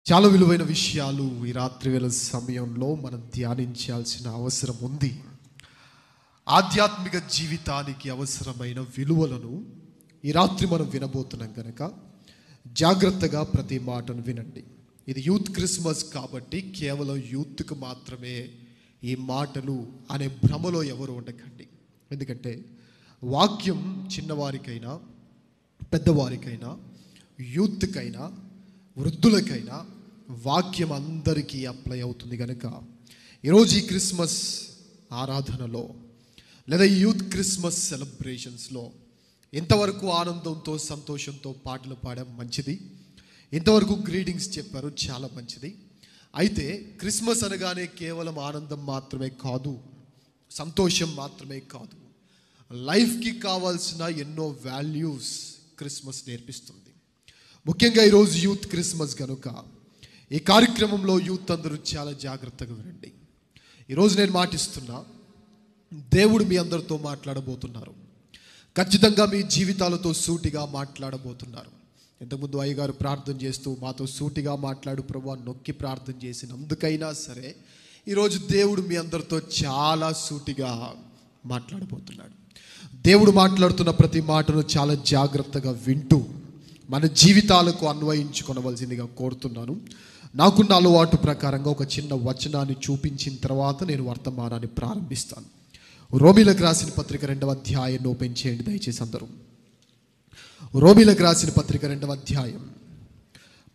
చాలా విలువైన విషయాలు ఈ రాత్రి వేళ సమయంలో మనం ధ్యానించాల్సిన అవసరం ఉంది. ఆధ్యాత్మిక జీవితానికి అవసరమైన విలువలను ఈ రాత్రి మనం వినబోతున్నాం కనుక జాగ్రత్తగా ప్రతి మాటను వినండి. ఇది యూత్ క్రిస్మస్ కాబట్టి కేవలం యూత్కు మాత్రమే ఈ మాటలు అనే భ్రమలో ఎవరు ఉండకండి. ఎందుకంటే వాక్యం చిన్నవారికైనా పెద్దవారికైనా యూత్కైనా వృద్ధులకైనా వాక్యం అందరికీ అప్లై అవుతుంది కనుక ఈరోజు ఈ క్రిస్మస్ ఆరాధనలో లేదా ఈ యూత్ క్రిస్మస్ సెలబ్రేషన్స్లో ఎంతవరకు ఆనందంతో సంతోషంతో పాటలు పాడడం మంచిది, ఇంతవరకు గ్రీటింగ్స్ చెప్పారు, చాలా మంచిది. అయితే క్రిస్మస్ అనగానే కేవలం ఆనందం మాత్రమే కాదు, సంతోషం మాత్రమే కాదు, లైఫ్కి కావాల్సిన ఎన్నో వాల్యూస్ క్రిస్మస్ నేర్పిస్తుంది. ముఖ్యంగా ఈరోజు యూత్ క్రిస్మస్ కనుక ఈ కార్యక్రమంలో యూత్ అందరూ చాలా జాగ్రత్తగా వినండి. ఈరోజు నేను మాటిస్తున్నా, దేవుడు మీ అందరితో మాట్లాడబోతున్నారు. ఖచ్చితంగా మీ జీవితాలతో సూటిగా మాట్లాడబోతున్నారు. ఇంతకుముందు అయ్యగారు ప్రార్థన చేస్తూ మాతో సూటిగా మాట్లాడు ప్రభువా నొక్కి ప్రార్థన చేసినందుకైనా సరే ఈరోజు దేవుడు మీ అందరితో చాలా సూటిగా మాట్లాడబోతున్నాడు. దేవుడు మాట్లాడుతున్న ప్రతి మాటను చాలా జాగ్రత్తగా వింటూ మన జీవితాలకు అన్వయించుకొనవలసిందిగా కోరుతున్నాను. నాకున్న అలవాటు ప్రకారంగా ఒక చిన్న వచనాన్ని చూపించిన తర్వాత నేను వర్తమానాన్ని ప్రారంభిస్తాను. రోమీలకు రాసిన పత్రిక 2వ అధ్యాయాన్ని ఓపెన్ చేయండి దయచేసి అందరూ. రోమీలకు రాసిన పత్రిక 2వ అధ్యాయం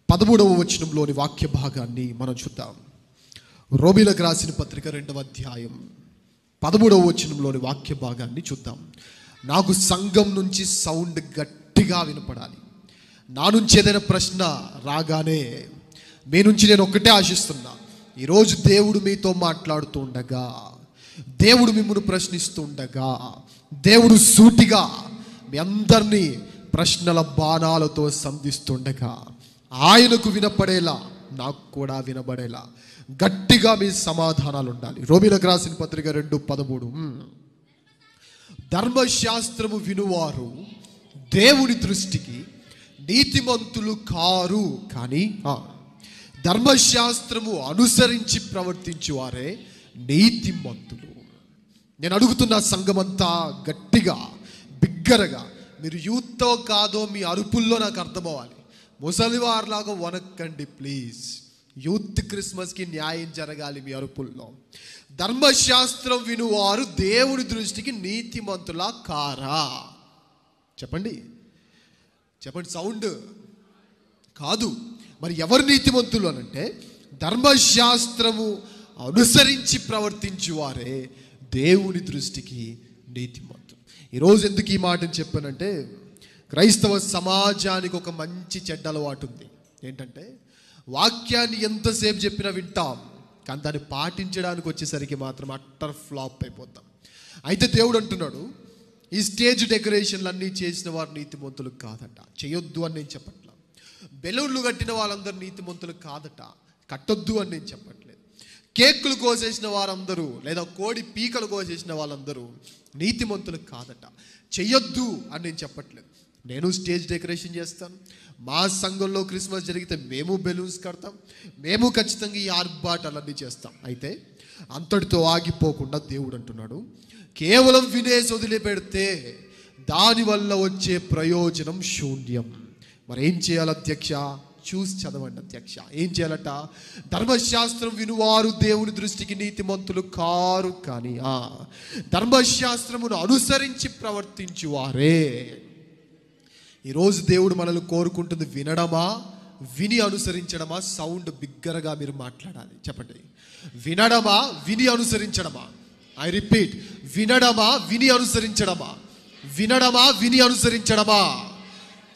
13వ వచనంలోని వాక్య భాగాన్ని మనం చూద్దాం. రోమీలకు రాసిన పత్రిక 2వ అధ్యాయం 13వ వచనంలోని వాక్య భాగాన్ని చూద్దాం. నాకు సంఘం నుంచి సౌండ్ గట్టిగా వినపడాలి. నా నుంచి ఏదైనా ప్రశ్న రాగానే మీ నుంచి నేను ఒక్కటే ఆశిస్తున్నా, ఈరోజు దేవుడు మీతో మాట్లాడుతూ ఉండగా, దేవుడు మిమ్మల్ని ప్రశ్నిస్తూ ఉండగా, దేవుడు సూటిగా మీ అందరినీ ప్రశ్నల బాణాలతో సంధిస్తుండగా ఆయనకు వినపడేలా నాకు కూడా వినబడేలా గట్టిగా మీ సమాధానాలు ఉండాలి. రోమీలకు రాసిన పత్రిక 2:13 ధర్మశాస్త్రము వినువారు దేవుని దృష్టికి నీతిమంతులు కారు, కానీ ధర్మశాస్త్రము అనుసరించి ప్రవర్తించువారే నీతిమంతులు. నేను అడుగుతున్న సంఘమంతా గట్టిగా బిగ్గరగా, మీరు యూత్తో కాదో మీ అరుపుల్లో నాకు అర్థమవ్వాలి. ముసలివారిలాగా వనక్కండి ప్లీజ్. యూత్ క్రిస్మస్కి న్యాయం జరగాలి మీ అరుపుల్లో. ధర్మశాస్త్రం వినువారు దేవుని దృష్టికి నీతిమంతులా కారా? చెప్పండి చెప్పండి, సౌండ్ కాదు. మరి ఎవరు నీతిమంతులు అనంటే ధర్మశాస్త్రము అనుసరించి ప్రవర్తించువారే దేవుని దృష్టికి నీతిమంతులు. ఈరోజు ఎందుకు ఈ మాటను చెప్పానంటే, క్రైస్తవ సమాజానికి ఒక మంచి చెడ్డ అలవాటు ఉంది. ఏంటంటే వాక్యాన్ని ఎంతసేపు చెప్పినా వింటాం, కానీ దాన్ని పాటించడానికి వచ్చేసరికి మాత్రం అట్టర్ ఫ్లాప్ అయిపోతాం. అయితే దేవుడు అంటున్నాడు, ఈ స్టేజ్ డెకరేషన్లు అన్నీ చేసిన వారు నీతిమంతులు కాదట. చేయొద్దు అని నేను చెప్పట్లా. బెలూన్లు కట్టిన వాళ్ళందరూ నీతిమంతులు కాదట, కట్టొద్దు అని నేను చెప్పట్లేదు. కేకులు కోసేసిన వారందరూ లేదా కోడి పీకలు కోసేసిన వాళ్ళందరూ నీతిమంతులు కాదట, చెయ్యొద్దు అని నేను చెప్పట్లేదు. నేను స్టేజ్ డెకరేషన్ చేస్తాను, మా సంఘంలో క్రిస్మస్ జరిగితే మేము బెలూన్స్ కడతాం, మేము ఖచ్చితంగా ఈ ఆర్భాటాలన్నీ చేస్తాం. అయితే అంతటితో ఆగిపోకుండా దేవుడు అంటున్నాడు, కేవలం వినేసి వదిలిపెడితే దానివల్ల వచ్చే ప్రయోజనం శూన్యం. మరి ఏం చేయాలి అధ్యక్ష? చూసి చదవండి అధ్యక్ష. ఏం చేయాలట? ధర్మశాస్త్రం వినువారు దేవుని దృష్టికి నీతిమంతులు కారు, కానీ ధర్మశాస్త్రమును అనుసరించి ప్రవర్తించువారే. ఈరోజు దేవుడు మనల్ని కోరుకుంటుంది వినడమా, విని అనుసరించడమా? సౌండ్ బిగ్గరగా మీరు మాట్లాడాలి. చెప్పండి, వినడమా, విని అనుసరించడమా? ఐ రిపీట్, వినడమా, విని అనుసరించడమా? వినడమా, విని అనుసరించడమా?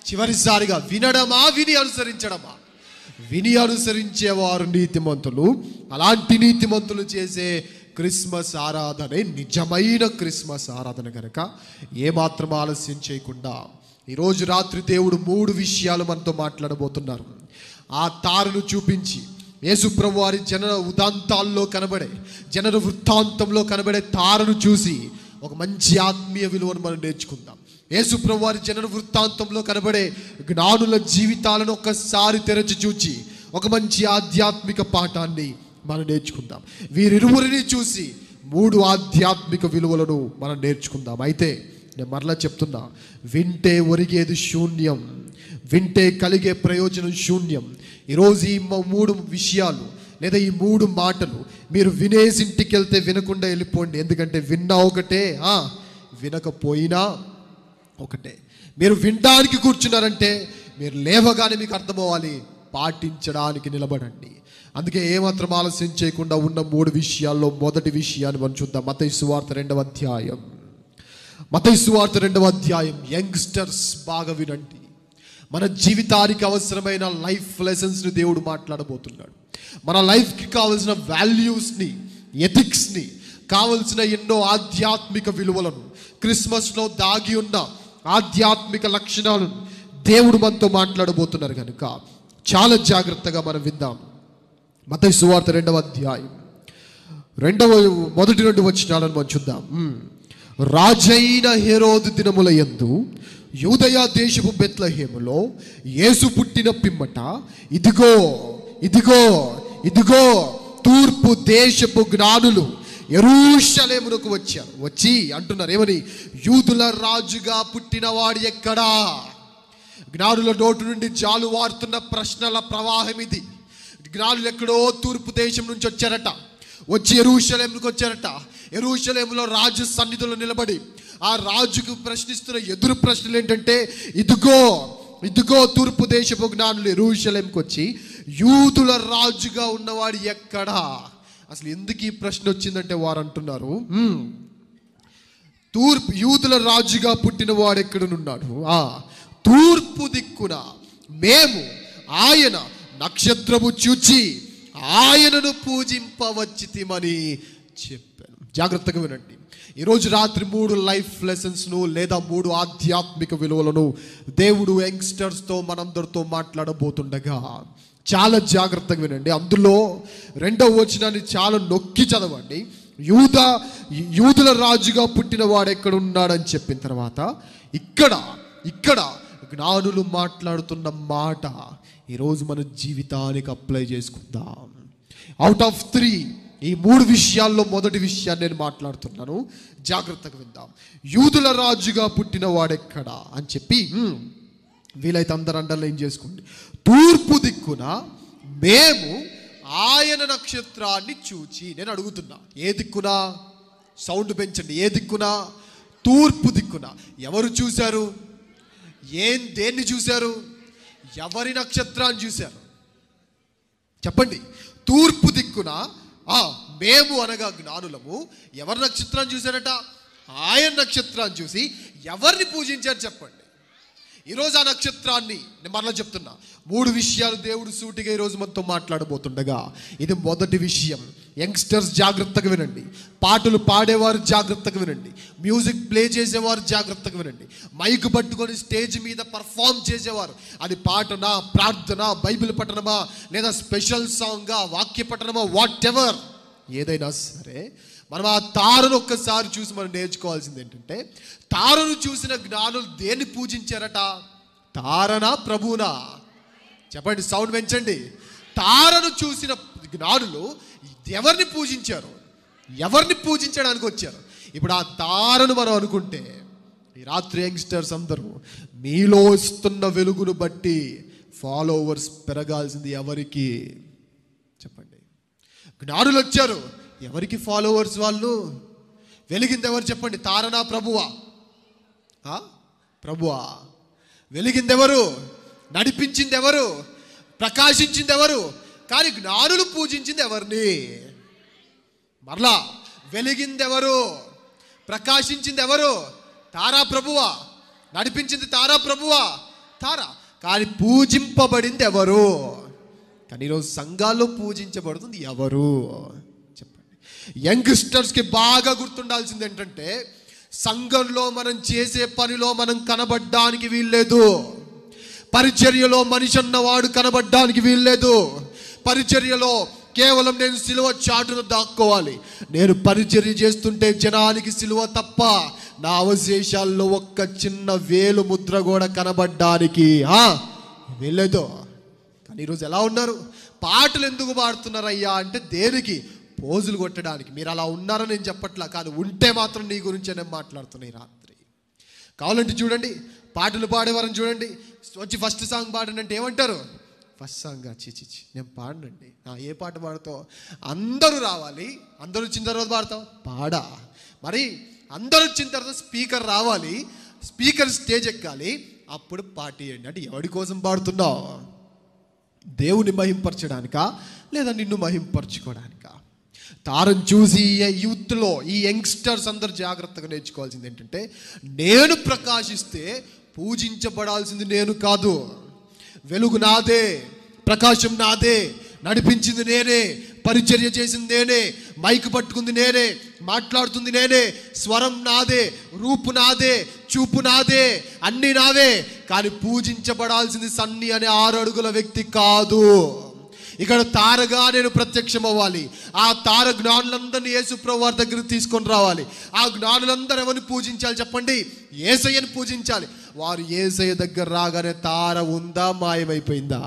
చివరిసారిగా, వినడమా, విని అనుసరించడమా? విని అనుసరించేవారు నీతిమంతులు. అలాంటి నీతిమంతులు చేసే క్రిస్మస్ ఆరాధనే నిజమైన క్రిస్మస్ ఆరాధన కనుక ఏమాత్రం ఆలస్యం చేయకుండా ఈరోజు రాత్రి దేవుడు 3 విషయాలు మనతో మాట్లాడబోతున్నారు. ఆ తారును చూపించి యేసు ప్రభు వారి జనన ఉదాంతాల్లో కనబడే, జనన వృత్తాంతంలో కనబడే తారను చూసి ఒక మంచి ఆత్మీయ విలువను మనం నేర్చుకుందాం. యేసు ప్రభువారి జనన వృత్తాంతంలో కనబడే జ్ఞానుల జీవితాలను ఒక్కసారి తెరచి చూచి ఒక మంచి ఆధ్యాత్మిక పాఠాన్ని మనం నేర్చుకుందాం. వీరిరువురిని చూసి 3 ఆధ్యాత్మిక విలువలను మనం నేర్చుకుందాం. అయితే నేను మరలా చెప్తున్నా, వింటే ఒరిగేది శూన్యం, వింటే కలిగే ప్రయోజనం శూన్యం. ఈరోజు ఈ 3 విషయాలు లేదా ఈ 3 మాటలు మీరు వినేసి ఇంటికి వెళ్తే వినకుండా వెళ్ళిపోండి. ఎందుకంటే విన్నా ఒకటే, వినకపోయినా ఒకటే. మీరు వినడానికి కూర్చున్నారంటే మీరు లేవగానే మీకు అర్థమవ్వాలి, పాటించడానికి నిలబడండి. అందుకే ఏమాత్రం ఆలస్యం చేయకుండా ఉన్న 3 విషయాల్లో మొదటి విషయాన్ని మనం చూద్దాం. మత్తయి సువార్త 2వ అధ్యాయం. మత్తయి సువార్త 2వ అధ్యాయం. యంగ్స్టర్స్ బాగా వినండి. మన జీవితానికి అవసరమైన లైఫ్ లెసన్స్ని దేవుడు మాట్లాడబోతున్నాడు. మన లైఫ్కి కావలసిన వాల్యూస్ని, ఎథిక్స్ని, కావలసిన ఎన్నో ఆధ్యాత్మిక విలువలను, క్రిస్మస్లో దాగి ఉన్న ఆధ్యాత్మిక లక్షణాలను దేవుడు మనతో మాట్లాడబోతున్నారు కనుక చాలా జాగ్రత్తగా మనం విందాం. మత్తయి సువార్త 2వ అధ్యాయం మొదటి 2 వచనాలను మనం చూద్దాం. రాజైన హెరోదు దినముల యందు యూదయ దేశపు బెత్లెహేములో యేసు పుట్టిన పిమ్మట ఇదిగో ఇదిగో ఇదిగో తూర్పు దేశపు జ్ఞానులు యెరూషలేమునకు వచ్చారు. వచ్చి అంటున్నారు ఏమని? యూదుల రాజుగా పుట్టినవాడు ఎక్కడా? జ్ఞానుల నోటు నుండి జాలువారుతున్న ప్రశ్నల ప్రవాహం ఇది. జ్ఞానులు ఎక్కడో తూర్పు దేశం నుంచి వచ్చారట, వచ్చి యెరూషలేముకు వచ్చారట. యెరూషలేములో రాజు సన్నిధిలో నిలబడి ఆ రాజుకు ప్రశ్నిస్తున్న ఎదురు ప్రశ్నలు ఏంటంటే, ఇదిగో ఇదిగో తూర్పు దేశపు జ్ఞానులు యెరూషలేముకు వచ్చి యూదుల రాజుగా ఉన్నవాడు ఎక్కడా? అసలు ఎందుకు ఈ ప్రశ్న వచ్చిందంటే వారు అంటున్నారు, యూదుల రాజుగా పుట్టిన వాడు ఎక్కడనున్నాడు? తూర్పు దిక్కున మేము ఆయన నక్షత్రము చూచి ఆయనను పూజింపవచ్చితిమని చెప్పాను. జాగ్రత్తగా వినండి. ఈరోజు రాత్రి 3 లైఫ్ లెసన్స్ను లేదా 3 ఆధ్యాత్మిక విలువలను దేవుడు యంగ్స్టర్స్తో మనందరితో మాట్లాడబోతుండగా చాలా జాగ్రత్తగా వినండి. అందులో 2వ వచనాన్ని చాలా నొక్కి చదవండి. యూదుల రాజుగా పుట్టిన వాడు ఎక్కడ ఉన్నాడని చెప్పిన తర్వాత ఇక్కడ జ్ఞానులు మాట్లాడుతున్న మాట ఈరోజు మన జీవితానికి అప్లై చేసుకుందాం. అవుట్ ఆఫ్ 3 ఈ 3 విషయాల్లో మొదటి విషయాన్ని నేను మాట్లాడుతున్నాను. జాగ్రత్తగా విందాం. యూదుల రాజుగా పుట్టిన వాడెక్కడా అని చెప్పి వీలైతే అందరూ అండర్లైన్ చేసుకోండి. తూర్పు దిక్కున మేము ఆయన నక్షత్రాన్ని చూచి. నేను అడుగుతున్నా, ఏ దిక్కున? సౌండ్ పెంచండి. ఏ దిక్కున? తూర్పు దిక్కున. ఎవరు చూశారు? దేన్ని చూశారు? ఎవరి నక్షత్రాన్ని చూశారు? చెప్పండి. తూర్పు దిక్కున మేము అనగా జ్ఞానులము ఎవరి నక్షత్రాన్ని చూశారట? ఆయన నక్షత్రాన్ని చూసి ఎవరిని పూజించారు చెప్పండి. ఈరోజు ఆ నక్షత్రాన్ని నేను మరలా చెప్తున్నా, 3 విషయాలు దేవుడు సూటిగా ఈరోజు మనతో మాట్లాడబోతుండగా ఇది మొదటి విషయం. యంగ్స్టర్స్ జాగ్రత్తగా వినండి. పాటలు పాడేవారు జాగ్రత్తగా వినండి. మ్యూజిక్ ప్లే చేసేవారు జాగ్రత్తగా వినండి. మైక్ పట్టుకొని స్టేజ్ మీద పర్ఫామ్ చేసేవారు, అది పాటనా, ప్రార్థన, బైబిల్ పఠనమా, లేదా స్పెషల్ సాంగా, వాక్య పఠనమా, వాట్ ఎవర్ ఏదైనా సరే, మనం ఆ తారను ఒక్కసారి చూసి మనం నేర్చుకోవాల్సింది ఏంటంటే, తారను చూసిన జ్ఞానులు దేన్ని పూజించారట? తారనా, ప్రభువునా? చెప్పండి, సౌండ్ పెంచండి. తారను చూసిన జ్ఞానులు ఎవరిని పూజించారు? ఎవరిని పూజించడానికి వచ్చారు? ఇప్పుడు ఆ తారను మనం అనుకుంటే, ఈ రాత్రి యంగ్స్టర్స్ అందరూ మీలో వస్తున్న వెలుగును బట్టి ఫాలోవర్స్ పెరగాల్సింది ఎవరికి? చెప్పండి. జ్ఞానులు వచ్చారు, ఎవరికి ఫాలోవర్స్ వాళ్ళు? వెలిగింది ఎవరు చెప్పండి? తారనా, ప్రభువా? ప్రభువా. వెలిగింది ఎవరు? నడిపించింది ఎవరు? ప్రకాశించింది ఎవరు? కానీ జ్ఞానులు పూజించింది ఎవరిని? మరలా, వెలిగింది ఎవరు? ప్రకాశించింది ఎవరు? తారా, ప్రభువా. నడిపించింది తారా, ప్రభువా? తారా. కానీ పూజింపబడింది ఎవరు? కానీ ఈరోజు సంఘాల్లో పూజించబడుతుంది ఎవరు? చెప్పండి. యంగ్స్టర్స్కి బాగా గుర్తుండాల్సింది ఏంటంటే, సంఘంలో మనం చేసే పనిలో మనం కనబడ్డానికి వీల్లేదు. పరిచర్యలో మనిషి అన్నవాడు కనబడ్డానికి వీల్లేదు. పరిచర్యలో కేవలం నేను సిలువ చాటును దాక్కోవాలి. నేను పరిచర్య చేస్తుంటే జనానికి సిలువ తప్ప నా అవశేషాల్లో ఒక్క చిన్న వేలు ముద్ర కూడా కనబడ్డానికి వీల్లేదు. కానీ ఈరోజు ఎలా ఉన్నారు? పాటలు ఎందుకు పాడుతున్నారయ్యా అంటే దేనికి? పోజులు కొట్టడానికి. మీరు అలా ఉన్నారని నేను చెప్పట్లా, కానీ ఉంటే మాత్రం నీ గురించే నేను మాట్లాడుతున్నా ఈ రాత్రి. కావాలంటే చూడండి, పాటలు పాడేవారని చూడండి, వచ్చి ఫస్ట్ సాంగ్ పాడండి అంటే ఏమంటారు? ఫస్ట్ సాంగ్ చిచి నేను పాడనండి. ఏ పాట పాడతావు? అందరూ రావాలి, అందరూ వచ్చిన తర్వాత పాడతావు? పాడా. మరి అందరూ వచ్చిన తర్వాత స్పీకర్ రావాలి, స్పీకర్ స్టేజ్ ఎక్కాలి, అప్పుడు పాటేయండి. అంటే ఎవడి కోసం పాడుతున్నావు? దేవుని మహింపరచడానికా లేదా నిన్ను మహింపరచుకోవడానికా? తారను చూసి యూత్లో ఈ యంగ్స్టర్స్ అందరూ జాగ్రత్తగా నేర్చుకోవాల్సింది ఏంటంటే, నేను ప్రకాశిస్తే పూజించబడాల్సింది నేను కాదు. వెలుగు నాదే, ప్రకాశం నాదే, నడిపించింది నేనే, పరిచర్య చేసింది నేనే, మైక్ పట్టుకుంది నేనే, మాట్లాడుతుంది నేనే, స్వరం నాదే, రూపు నాదే, చూపు నాదే, అన్నీ నావే. కానీ పూజించబడాల్సింది సన్ని అనే 6 అడుగుల వ్యక్తి కాదు. ఇక్కడ తారగా నేను ప్రత్యక్షం అవ్వాలి. ఆ తార జ్ఞానులందరినీ యేసుప్రభువు వారి దగ్గరికి తీసుకొని రావాలి. ఆ జ్ఞానులందరూ ఎవరిని పూజించాలి చెప్పండి? యేసయ్యని పూజించాలి. వారు యేసయ్య దగ్గర రాగానే తార ఉందా, మాయమైపోయిందా?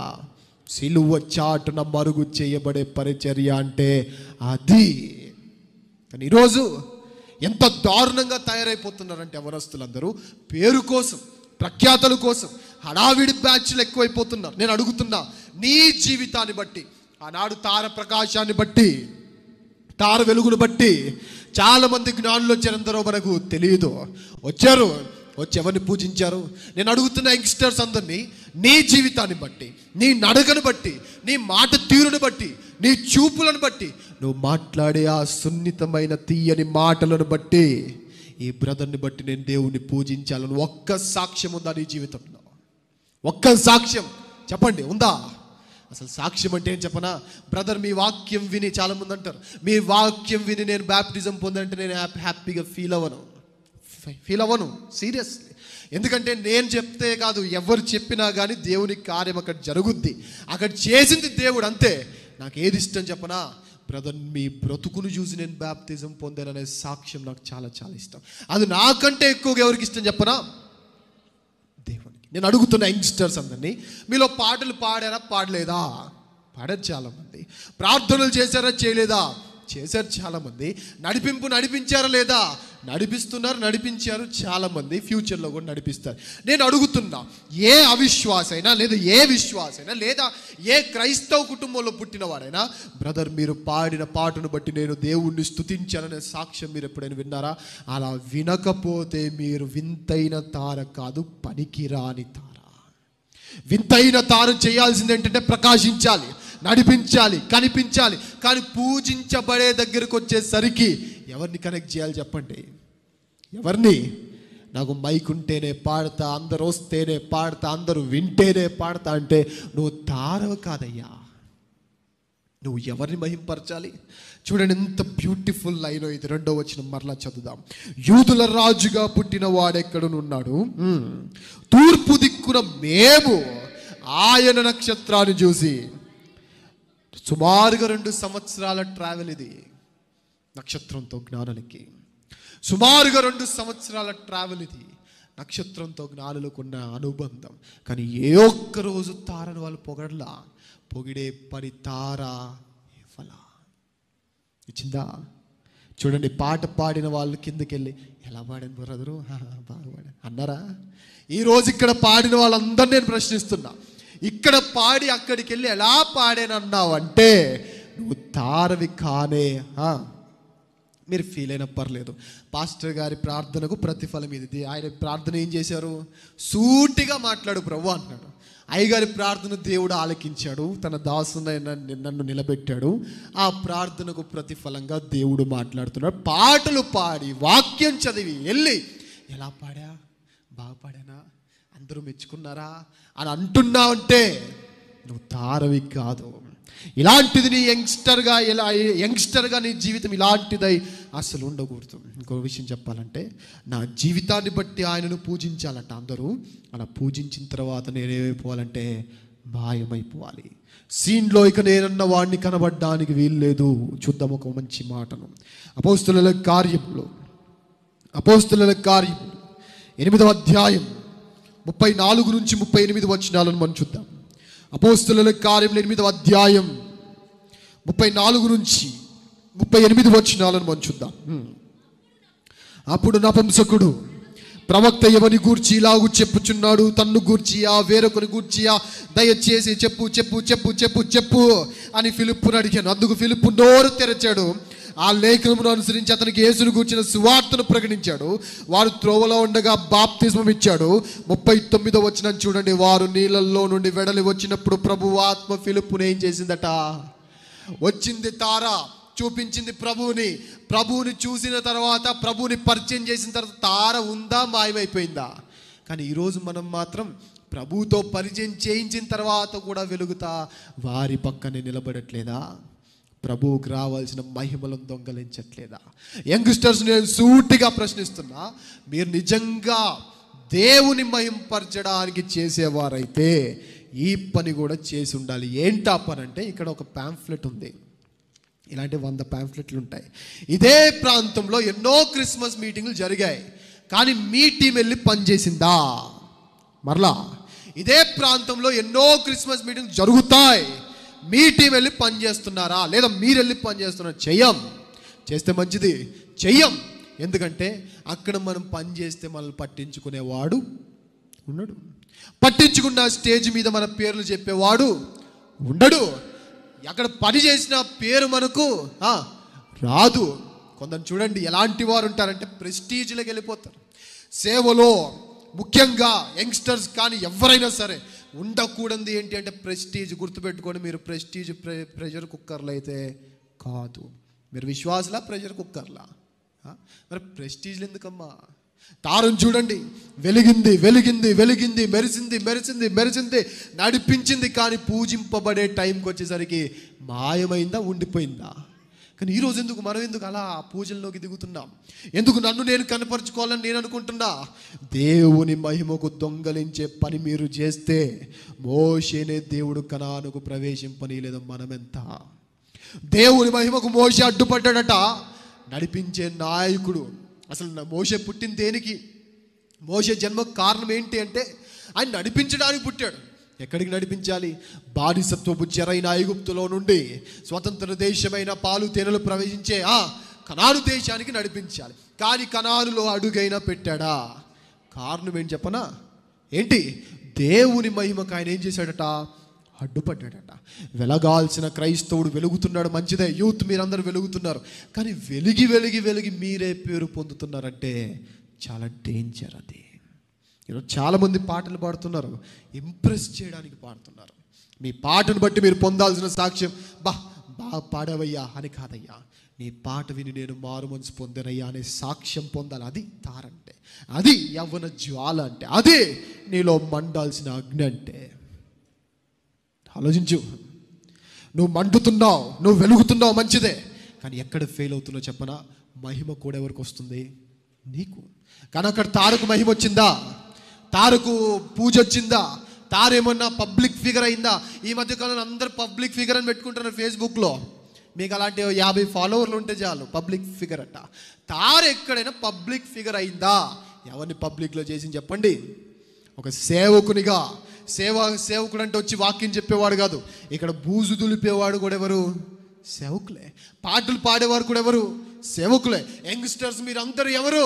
సిలువ చాటున మరుగు చేయబడే పరిచర్య అంటే అది. కానీ ఈరోజు ఎంత దారుణంగా తయారైపోతున్నారంటే యవనస్తులందరూ పేరు కోసం, ప్రఖ్యాతల కోసం హడావిడి బ్యాచ్లు ఎక్కువైపోతున్నారు. నేను అడుగుతున్నా, నీ జీవితాన్ని బట్టి, ఆనాడు తార ప్రకాశాన్ని బట్టి, తార వెలుగును బట్టి చాలామంది జ్ఞానులు వచ్చారందరో మనకు తెలియదు. వచ్చి ఎవరిని పూజించారు? నేను అడుగుతున్న యంగ్స్టర్స్ అందరినీ, నీ జీవితాన్ని బట్టి, నీ నడకను బట్టి, నీ మాట తీరును బట్టి, నీ చూపులను బట్టి, నువ్వు మాట్లాడే ఆ సున్నితమైన తీయని మాటలను బట్టి, ఈ బ్రదర్ని బట్టి నేను దేవుణ్ణి పూజించాలని ఒక్క సాక్ష్యం ఉందా నీ జీవితంలో? ఒక్క సాక్ష్యం చెప్పండి, ఉందా? అసలు సాక్ష్యం అంటే ఏం చెప్పనా? బ్రదర్ మీ వాక్యం విని, చాలామంది అంటారు మీ వాక్యం విని నేను బ్యాప్టిజం పొందంటే నేను హ్యాపీగా ఫీల్ అవ్వను సీరియస్లీ. ఎందుకంటే నేను చెప్తే కాదు, ఎవరు చెప్పినా కానీ దేవుని కార్యం అక్కడ జరుగుద్ది, అక్కడ చేసింది దేవుడు అంతే. నాకు ఏది ఇష్టం చెప్పనా? బ్రదర్ మీ బ్రతుకును చూసి నేను బ్యాప్టిజం పొందాననే సాక్ష్యం నాకు చాలా చాలా ఇష్టం. అది నాకంటే ఎక్కువగా ఎవరికి ఇష్టం చెప్పనా? దేవునికి. నేను అడుగుతున్న యంగ్స్టర్స్ అందరినీ, మీలో పాటలు పాడారా, పాడలేదా? పాడారు చాలామంది. ప్రార్థనలు చేశారా, చేయలేదా? చేశారు చాలామంది. నడిపించారా లేదా? నడిపించారు చాలామంది, ఫ్యూచర్లో కూడా నడిపిస్తారు. నేను అడుగుతున్నా, ఏ అవిశ్వాసైనా లేదా ఏ విశ్వాసైనా లేదా ఏ క్రైస్తవ కుటుంబంలో పుట్టినవాడైనా, బ్రదర్ మీరు పాడిన పాటను బట్టి నేను దేవుణ్ణి స్తుతించాననే సాక్ష్యం మీరు ఎప్పుడైనా విన్నారా? అలా వినకపోతే మీరు వింతైన తార కాదు, పనికిరాని తార. వింతైన తార చేయాల్సింది ఏంటంటే ప్రకాశించాలి, నడిపించాలి, కనిపించాలి. కానీ పూజించబడే దగ్గరకు వచ్చేసరికి ఎవరిని కనెక్ట్ చేయాలి చెప్పండి? ఎవరిని? నాకు మైక్ ఉంటేనే పాడతా, అందరు వస్తేనే పాడతా, అందరూ వింటేనే పాడతా అంటే నువ్వు తారవ కాదయ్యా. నువ్వు ఎవరిని మహింపరచాలి? చూడండి ఎంత బ్యూటిఫుల్ లైన్ ఇది. 2వ వచనం మరలా చదువుదాం. యూదుల రాజుగా పుట్టిన వాడెక్కడనున్నాడు? తూర్పు దిక్కున మేము ఆయన నక్షత్రాన్ని చూసి. సుమారుగా 2 సంవత్సరాల ట్రావెల్ ఇది నక్షత్రంతో జ్ఞానులకి. సుమారుగా 2 సంవత్సరాల ట్రావెల్ ఇది నక్షత్రంతో జ్ఞానులకు ఉన్న అనుబంధం. కానీ ఏ ఒక్క రోజు తారను వాళ్ళు పొగడలా. పొగిడే పని తార ఇవ్వలా. ఇచ్చిందా? చూడండి, పాట పాడిన వాళ్ళు కిందకి వెళ్ళి ఎలా పాడాను బ్రదరు, బాగా పాడాను అన్నారా? ఈరోజు ఇక్కడ పాడిన వాళ్ళందరూ నేను ప్రశ్నిస్తున్నా, ఇక్కడ పాడి అక్కడికి వెళ్ళి ఎలా పాడానన్నావు అంటే నువ్వు తారవి కానే. మీరు ఫీల్ అయినా పర్లేదు. పాస్టర్ గారి ప్రార్థనకు ప్రతిఫలం ఇది. ఆయన ప్రార్థన ఏం చేశారు? సూటిగా మాట్లాడు ప్రభు అంటున్నాడు. అయ్యగారి ప్రార్థన దేవుడు ఆలకించాడు, తన దాసునైన నన్ను నిలబెట్టాడు. ఆ ప్రార్థనకు ప్రతిఫలంగా దేవుడు మాట్లాడుతున్నాడు. పాటలు పాడి వాక్యం చదివి వెళ్ళి ఎలా పాడా, బాగా పాడానా, అందరూ మెచ్చుకున్నారా అని అంటున్నావంటే నువ్వు తారవి కాదు. ఇలాంటిది నీ యంగ్స్టర్గా నీ జీవితం ఇలాంటిదై అసలు ఉండకూడదు. ఇంకో విషయం చెప్పాలంటే, నా జీవితాన్ని బట్టి ఆయనను పూజించాలంట అందరూ. అలా పూజించిన తర్వాత నేనేమైపోవాలంటే మాయమైపోవాలి. సీన్లో ఇక నేనన్న వాడిని కనబడడానికి వీలు లేదు. చూద్దాం ఒక మంచి మాటను. అపోస్తుల కార్యములు 8వ అధ్యాయం 34 నుంచి 38 వచనాలను మనం చూద్దాం. అపోస్తలుల కార్యములు 8వ అధ్యాయం 34 నుంచి 38 వచనాలను మనం చూద్దాం. అప్పుడు నపుంసకుడు ప్రవక్త ఎవని గూర్చి ఇలాగు చెప్పుచున్నాడు, తన్ను గూర్చియా వేరొకని గూర్చియా, దయచేసి చెప్పు చెప్పు చెప్పు చెప్పు చెప్పు అని ఫిలిప్పును అడిగాను. అందుకు ఫిలిప్పు నోరు తెరచాడు. ఆ లేఖనమును అనుసరించి అతనికి యేసును గూర్చిన సువార్తను ప్రకటించాడు. వారు త్రోవలో ఉండగా బాప్తిస్మం ఇచ్చాడు. 39వ వచనం చూడండి. వారు నీళ్ళల్లో నుండి వెడలి వచ్చినప్పుడు ప్రభువు ఆత్మ ఫిలిప్పును ఏం చేసిందట? వచ్చింది తార, చూపించింది ప్రభువుని చూసిన తర్వాత, ప్రభువుని పరిచయం చేసిన తర్వాత తార ఉందా, మాయమైపోయిందా? కానీ ఈరోజు మనం మాత్రం ప్రభువుతో పరిచయం చేయించిన తర్వాత కూడా వెలుగుతా వారి పక్కనే నిలబడట్లేదా? ప్రభువుకు రావాల్సిన మహిమలను దొంగలించట్లేదా? యంగ్స్టర్స్ నేను సూటిగా ప్రశ్నిస్తున్నా, మీరు నిజంగా దేవుని మహింపరచడానికి చేసేవారైతే ఈ పని కూడా చేసి ఉండాలి. ఏంటా పని అంటే, ఇక్కడ ఒక పాంఫ్లెట్ ఉంది. ఇలాంటి 100 పాంఫ్లెట్లు ఉంటాయి. ఇదే ప్రాంతంలో ఎన్నో క్రిస్మస్ మీటింగ్లు జరిగాయి, కానీ మీ టీం వెళ్ళి పనిచేసిందా? మరలా ఇదే ప్రాంతంలో ఎన్నో క్రిస్మస్ మీటింగ్లు జరుగుతాయి, మీ టీం వెళ్ళి పని చేస్తున్నారా? లేదా మీరు వెళ్ళి పని చేస్తున్నారా? చేస్తే మంచిది. చెయ్యం. ఎందుకంటే అక్కడ మనం పని చేస్తే మనల్ని పట్టించుకునేవాడు ఉన్నాడు, పట్టించుకున్న స్టేజ్ మీద మన పేర్లు చెప్పేవాడు ఉండడు. అక్కడ పని చేసిన పేరు మనకు రాదు. కొందరు చూడండి ఎలాంటి వారు ఉంటారంటే ప్రెస్టీజ్లోకి వెళ్ళిపోతారు. సేవలో ముఖ్యంగా యంగ్స్టర్స్ కానీ ఎవరైనా సరే ఉండకూడదు ఏంటి అంటే ప్రెస్టీజ్. గుర్తుపెట్టుకోండి, మీరు ప్రెస్టీజ్ ప్రెషర్ కుక్కర్లు అయితే కాదు, మీరు విశ్వాసలా ప్రెషర్ కుక్కర్లా? మరి ప్రెస్టీజ్లు ఎందుకమ్మా? తారను చూడండి, వెలిగింది వెలిగింది వెలిగింది, మెరిసింది మెరిసింది మెరిసింది, నడిపించింది. కానీ పూజింపబడే టైంకి వచ్చేసరికి మాయమైందా, ఉండిపోయిందా? కానీ ఈరోజు ఎందుకు మనం ఎందుకు అలా పూజల్లోకి దిగుతున్నాం? ఎందుకు నన్ను నేను కనపరుచుకోవాలని నేను అనుకుంటున్నా? దేవుని మహిమకు దొంగలించే పని మీరు చేస్తే మోషేనే దేవుడు కనానుకు ప్రవేశింపనీయలేదు. మనమెంత? దేవుని మహిమకు మోషే అడ్డుపడ్డాడట. నడిపించే నాయకుడు. అసలు మోషే పుట్టిన దేనికి? మోషే జన్మకు కారణం ఏంటి అంటే ఆయన నడిపించడానికి పుట్టాడు. ఎక్కడికి నడిపించాలి? బానిసత్వపు చెరైన ఐగుప్తులో నుండి స్వతంత్ర దేశమైన పాలు తేనెలు ప్రవేశించే కనాను దేశానికి నడిపించాలి. కానీ కనానులో అడుగైనా పెట్టాడా? కారణం ఏంటి చెప్పనా? ఏంటి? దేవుని మహిమకు ఆయన ఏం చేశాడట? అడ్డుపడ్డాడట. వెలగాల్సిన క్రైస్తవుడు వెలుగుతున్నాడు, మంచిదే. యూత్ మీరందరూ వెలుగుతున్నారు, కానీ వెలిగి వెలిగి వెలిగి మీరే పేరు పొందుతున్నారంటే చాలా డేంజర్ అది. ఈరోజు చాలామంది పాటలు పాడుతున్నారు, ఇంప్రెస్ చేయడానికి పాడుతున్నారు. మీ పాటను బట్టి మీరు పొందాల్సిన సాక్ష్యం బాగా పాడవయ్యా అని కాదయ్యా, నీ పాట విని నేను మారు మనసు పొందానయ్యా అనే సాక్ష్యం పొందాలి. అది తారంటే, అది యవ్వన జ్వాల అంటే, అదే నీలో మండాల్సిన అగ్ని అంటే. ఆలోచించు. నువ్వు మండుతున్నావు, నువ్వు వెలుగుతున్నావు, మంచిదే. కానీ ఎక్కడ ఫెయిల్ అవుతున్నావు చెప్పనా? మహిమ కూడా ఎవరికి వస్తుంది? నీకు. కానీ అక్కడ తారకు మహిమ వచ్చిందా? తారకు పూజ వచ్చిందా? తారేమన్నా పబ్లిక్ ఫిగర్ అయిందా? ఈ మధ్యకాలంలో అందరు పబ్లిక్ ఫిగర్ అని పెట్టుకుంటున్నారు ఫేస్బుక్లో. మీకు అలాంటి 50 ఫాలోవర్లు ఉంటే చాలు పబ్లిక్ ఫిగర్ అట్ట. తారు ఎక్కడైనా పబ్లిక్ ఫిగర్ అయిందా? ఎవరిని పబ్లిక్లో చేసింది చెప్పండి? ఒక సేవకునిగా. సేవకుడు అంటే వచ్చి వాక్యం చెప్పేవాడు కాదు. ఇక్కడ బూజు దులిపేవాడు కూడా ఎవరు? సేవకులే. పాటలు పాడేవారు కూడా ఎవరు? సేవకులే. యంగ్స్టర్స్ మీరందరూ ఎవరు?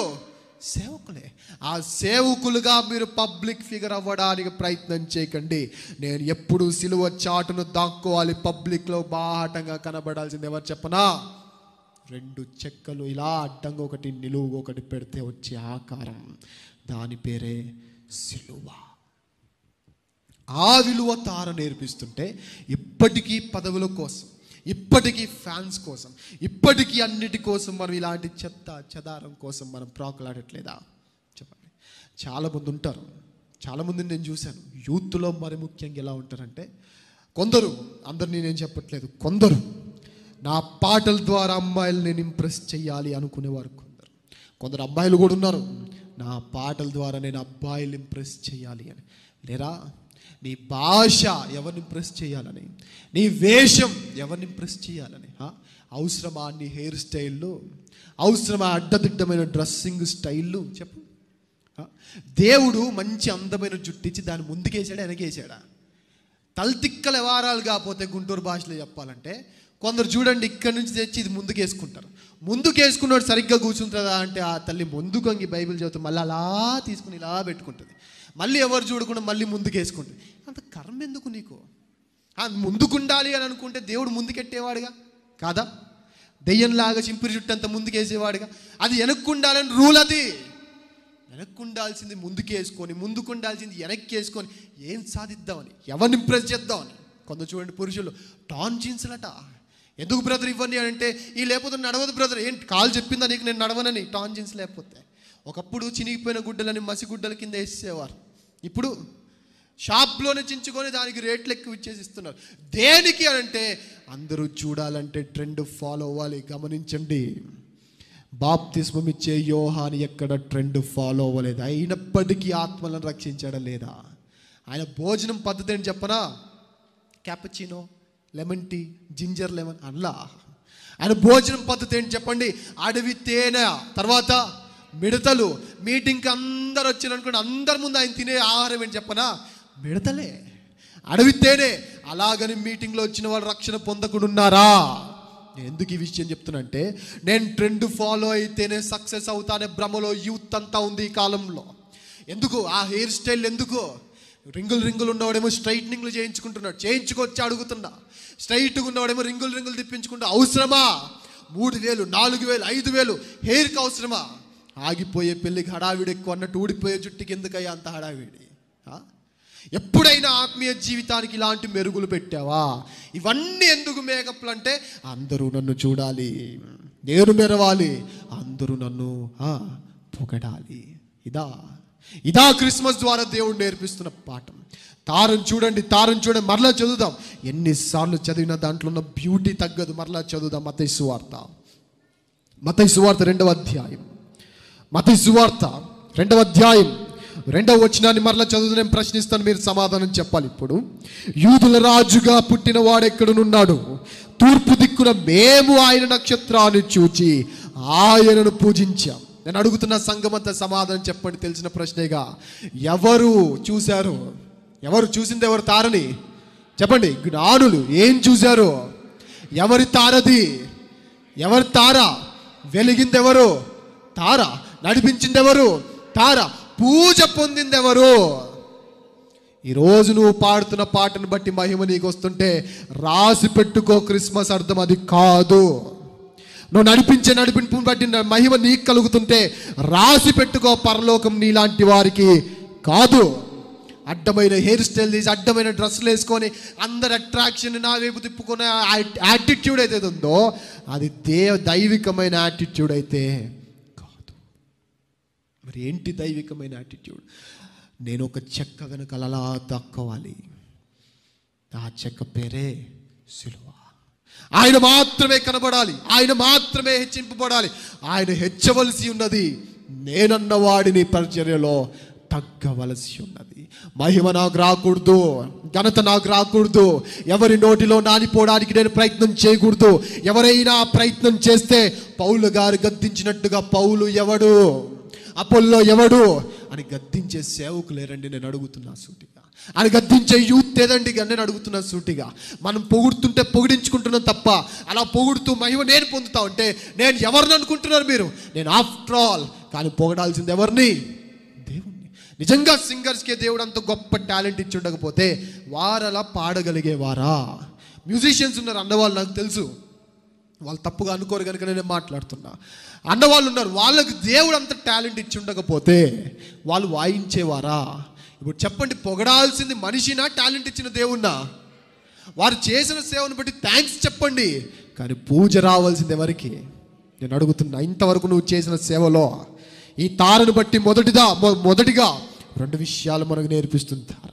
సేవకులే. ఆ సేవకులుగా మీరు పబ్లిక్ ఫిగర్ అవ్వడానికి ప్రయత్నం చేయకండి. నేను ఎప్పుడు సిలువ చాటును దాక్కోవాలి, పబ్లిక్లో బాహటంగా కనబడాల్సింది ఎవరు చెప్పనా? 2 చెక్కలు ఇలా అడ్డంగా ఒకటి నిలువుగా ఒకటి పెడితే వచ్చే ఆకారం, దాని పేరే సిలువ. ఆ విలువ తార నేర్పిస్తుంటే ఇప్పటికీ పదవుల కోసం, ఇప్పటికీ ఫ్యాన్స్ కోసం, ఇప్పటికీ అన్నిటి కోసం మనం ఇలాంటి చెదారం కోసం మనం ప్రాకులాడట్లేదా? చెప్పండి. చాలామంది ఉంటారు, చాలామందిని నేను చూశాను యూత్లో. మరి ముఖ్యంగా ఎలా ఉంటారంటే కొందరు, అందరినీ నేను చెప్పట్లేదు, కొందరు నా పాటల ద్వారా అమ్మాయిలు నేను ఇంప్రెస్ చేయాలి అనుకునేవారు కొందరు అబ్బాయిలు కూడా ఉన్నారు, నా పాటల ద్వారా నేను అబ్బాయిలు ఇంప్రెస్ చేయాలి అని. లేరా? నీ భాష ఎవరిని ఇంప్రెస్ చేయాలని, నీ వేషం ఎవరిని ఇంప్రెస్ చేయాలని. అవసరమా నీ హెయిర్ స్టైళ్ళు? అవసరమా అడ్డదిడ్డమైన డ్రెస్సింగ్ స్టైళ్ళు? చెప్పు. దేవుడు మంచి అందమైన జుట్టించి దాన్ని ముందుకేసాడా వెనకేసాడా? తలతిక్కల వ్యవహారాలు కాకపోతే గుంటూరు భాషలో చెప్పాలంటే, కొందరు చూడండి ఇక్కడి నుంచి తెచ్చి ఇది ముందుకేసుకుంటారు. ముందుకేసుకున్నాడు సరిగ్గా కూర్చుంటుందా అంటే ఆ తల్లి ముందుకు అంగి బైబిల్ చదువుతుంది, మళ్ళీ అలా తీసుకుని ఇలా పెట్టుకుంటుంది, మళ్ళీ ఎవరు చూడకుండా మళ్ళీ ముందుకేసుకుంటుంది. అంత కర్మ ఎందుకు నీకు? ముందుకుండాలి అని అనుకుంటే దేవుడు ముందుకెట్టేవాడుగా కాదా? దెయ్యంలాగా చింపిరి చుట్టూ అంత ముందుకేసేవాడుగా. అది వెనక్కుండాలని రూల్. అది వెనక్కుండాల్సింది ముందుకేసుకొని, ముందుకుండాల్సింది వెనక్కేసుకొని ఏం సాధిద్దామని, ఎవరిని ఇంప్రెస్ చేద్దామని. కొందరు చూడండి పురుషులు టాన్ జీన్స్లట. ఎందుకు బ్రదర్ ఇవ్వండి అంటే, ఈ లేకపోతే నడవదు బ్రదర్. ఏంటి కాలు చెప్పిందా నీకు నేను నడవనని? టాన్ జీన్స్ లేకపోతే. ఒకప్పుడు చినిగిపోయిన గుడ్డలని మసి గుడ్డల కింద వేసేవారు, ఇప్పుడు షాప్లోనే చించుకొని దానికి రేట్లు ఎక్కువ ఇచ్చేసి ఇస్తున్నారు. దేనికి అంటే అందరూ చూడాలంటే ట్రెండ్ ఫాలో అవ్వాలి. గమనించండి, బాప్తిస్మం ఇచ్చే యోహాను ఎక్కడ ట్రెండ్ ఫాలో అవ్వలేదు, అయినప్పటికీ ఆత్మలను రక్షించాడా లేదా? ఆయన భోజనం పద్ధతి ఏంటి చెప్పనా? Cappuccino, lemon tea, ginger lemon అలా. ఆయన భోజనం పద్ధతి ఏంటి చెప్పండి? అడవి తేనె, తర్వాత మిడతలు. మీటింగ్కి అందరు వచ్చారు అనుకోండి, అందరి ముందు ఆయన తినే ఆహారం ఏంటి చెప్పనా? మిడతలే, అడవి తేనె. అలాగని మీటింగ్లో వచ్చిన వాళ్ళు రక్షణ పొందకుండా ఉన్నారా? నేను ఎందుకు ఈ విషయం చెప్తున్నా అంటే, నేను ట్రెండ్ ఫాలో అయితేనే సక్సెస్ అవుతానే భ్రమలో యూత్ అంతా ఉంది ఈ కాలంలో. ఎందుకు ఆ హెయిర్ స్టైల్? ఎందుకు రింగులు ఉన్నవాడేమో స్ట్రైట్నింగ్లు చేయించుకుంటున్నాడు, చేయించుకొచ్చి అడుగుతున్నా. స్ట్రైట్గా ఉన్నవాడేమో రింగులు తిప్పించుకుంటా. అవసరమా? 3,000, 4,000, 5,000 హెయిర్కి అవసరమా? ఆగిపోయే పెళ్ళికి హడావిడి ఎక్కువ అన్నట్టు ఊడిపోయే జుట్టుకి ఎందుకయ్యా అంత హడావిడి? ఎప్పుడైనా ఆత్మీయ జీవితానికి ఇలాంటి మెరుగులు పెట్టావా? ఇవన్నీ ఎందుకు మేకప్లు అంటే, అందరూ నన్ను చూడాలి, నేను మెరవాలి, అందరూ నన్ను పొగడాలి. ఇదా క్రిస్మస్ ద్వారా దేవుడు నేర్పిస్తున్న పాఠం. తారను చూడండి, మరలా చదువుదాం. ఎన్నిసార్లు చదివిన దాంట్లో ఉన్న బ్యూటీ తగ్గదు. మరలా చదువుదాం. మత్తయి సువార్త 2వ అధ్యాయం. మత్తయి సువార్త 2వ అధ్యాయం 2వ వచనాన్ని మరలా చదువు. నేను ప్రశ్నిస్తాను, మీరు సమాధానం చెప్పాలి. ఇప్పుడు యూదుల రాజుగా పుట్టిన వాడు ఎక్కడనున్నాడు? తూర్పు దిక్కున మేము ఆయన నక్షత్రాన్ని చూచి ఆయనను పూజించాం. నేను అడుగుతున్న సంఘమంతా సమాధానం చెప్పండి. తెలిసిన ప్రశ్నేగా. ఎవరు చూశారు? ఎవరు చూసింది? ఎవరు తారని చెప్పండి. జ్ఞానులు. ఏం చూశారు? ఎవరి తారది? ఎవరి తార? వెలిగింది ఎవరు? తార. నడిపించింది ఎవరు? తార. పూజ పొందింది ఎవరు? ఈరోజు నువ్వు పాడుతున్న పాటను బట్టి మహిమ నీకు వస్తుంటే రాసి పెట్టుకో, క్రిస్మస్ అర్థం అది కాదు. నువ్వు నడిపింపుని బట్టి మహిమ నీకు కలుగుతుంటే రాసి పెట్టుకో, పరలోకం నీలాంటి వారికి కాదు. అడ్డమైన హెయిర్ స్టైల్ తీసి, అడ్డమైన డ్రెస్సులు వేసుకొని అందరు అట్రాక్షన్ నా వైపు తిప్పుకునే యాటిట్యూడ్ అయితే ఉందో అది దైవికమైన యాటిట్యూడ్ అయితే కాదు. మరి ఏంటి దైవికమైన యాటిట్యూడ్? నేను ఒక చెక్క వెనకాల అలా దక్కోవాలి. ఆ చెక్క పేరే సిలువ. ఆయన మాత్రమే కనబడాలి, ఆయన మాత్రమే హెచ్చింపబడాలి. ఆయన హెచ్చవలసి ఉన్నది, నేనన్న వాడిని పరిచర్యలో తగ్గవలసి ఉన్నది. మహిమ నాకు రాకూడదు, ఘనత నాకు రాకూడదు, ఎవరి నోటిలో నానిపోవడానికి నేను ప్రయత్నం చేయకూడదు. ఎవరైనా ప్రయత్నం చేస్తే పౌలు గారు గద్దించినట్టుగా, పౌలు ఎవడు, అపోల్లో ఎవడు అని గద్దించే సేవకులేరండి. నేను అడుగుతున్నా సూటిగా. అని గద్దించే యూత్ ఏదండి? నేను అడుగుతున్నా సూటిగా. మనం పొగుడుతుంటే పొగిడించుకుంటున్నాం తప్ప, అలా పొగుడుతూ మహిమ నేను పొందుతా ఉంటే నేను ఎవరిని అనుకుంటున్నారు మీరు? నేను ఆఫ్టర్ ఆల్. కానీ పొగడాల్సింది ఎవరిని? దేవుణ్ణి. నిజంగా సింగర్స్కే దేవుడు అంత గొప్ప టాలెంట్ ఇచ్చి ఉండకపోతే వారలా పాడగలిగేవారా? మ్యూజిషియన్స్ ఉన్నారు అన్నవాళ్ళు, నాకు తెలుసు, వాళ్ళు తప్పుగా అనుకోరు కనుక నేను మాట్లాడుతున్నా. అన్నవాళ్ళు ఉన్నారు, వాళ్ళకి దేవుడు అంత టాలెంట్ ఇచ్చి ఉండకపోతే వాళ్ళు వాయించేవారా? ఇప్పుడు చెప్పండి, పొగడాల్సింది మనిషినా, టాలెంట్ ఇచ్చిన దేవుణ్ణా? వారు చేసిన సేవను బట్టి థ్యాంక్స్ చెప్పండి, కానీ పూజ రావాల్సింది ఎవరికి? నేను అడుగుతున్నా. ఇంతవరకు నువ్వు చేసిన సేవలో ఈ తారను బట్టి మొదటిగా 2 విషయాలు మనకు నేర్పిస్తుంది తార.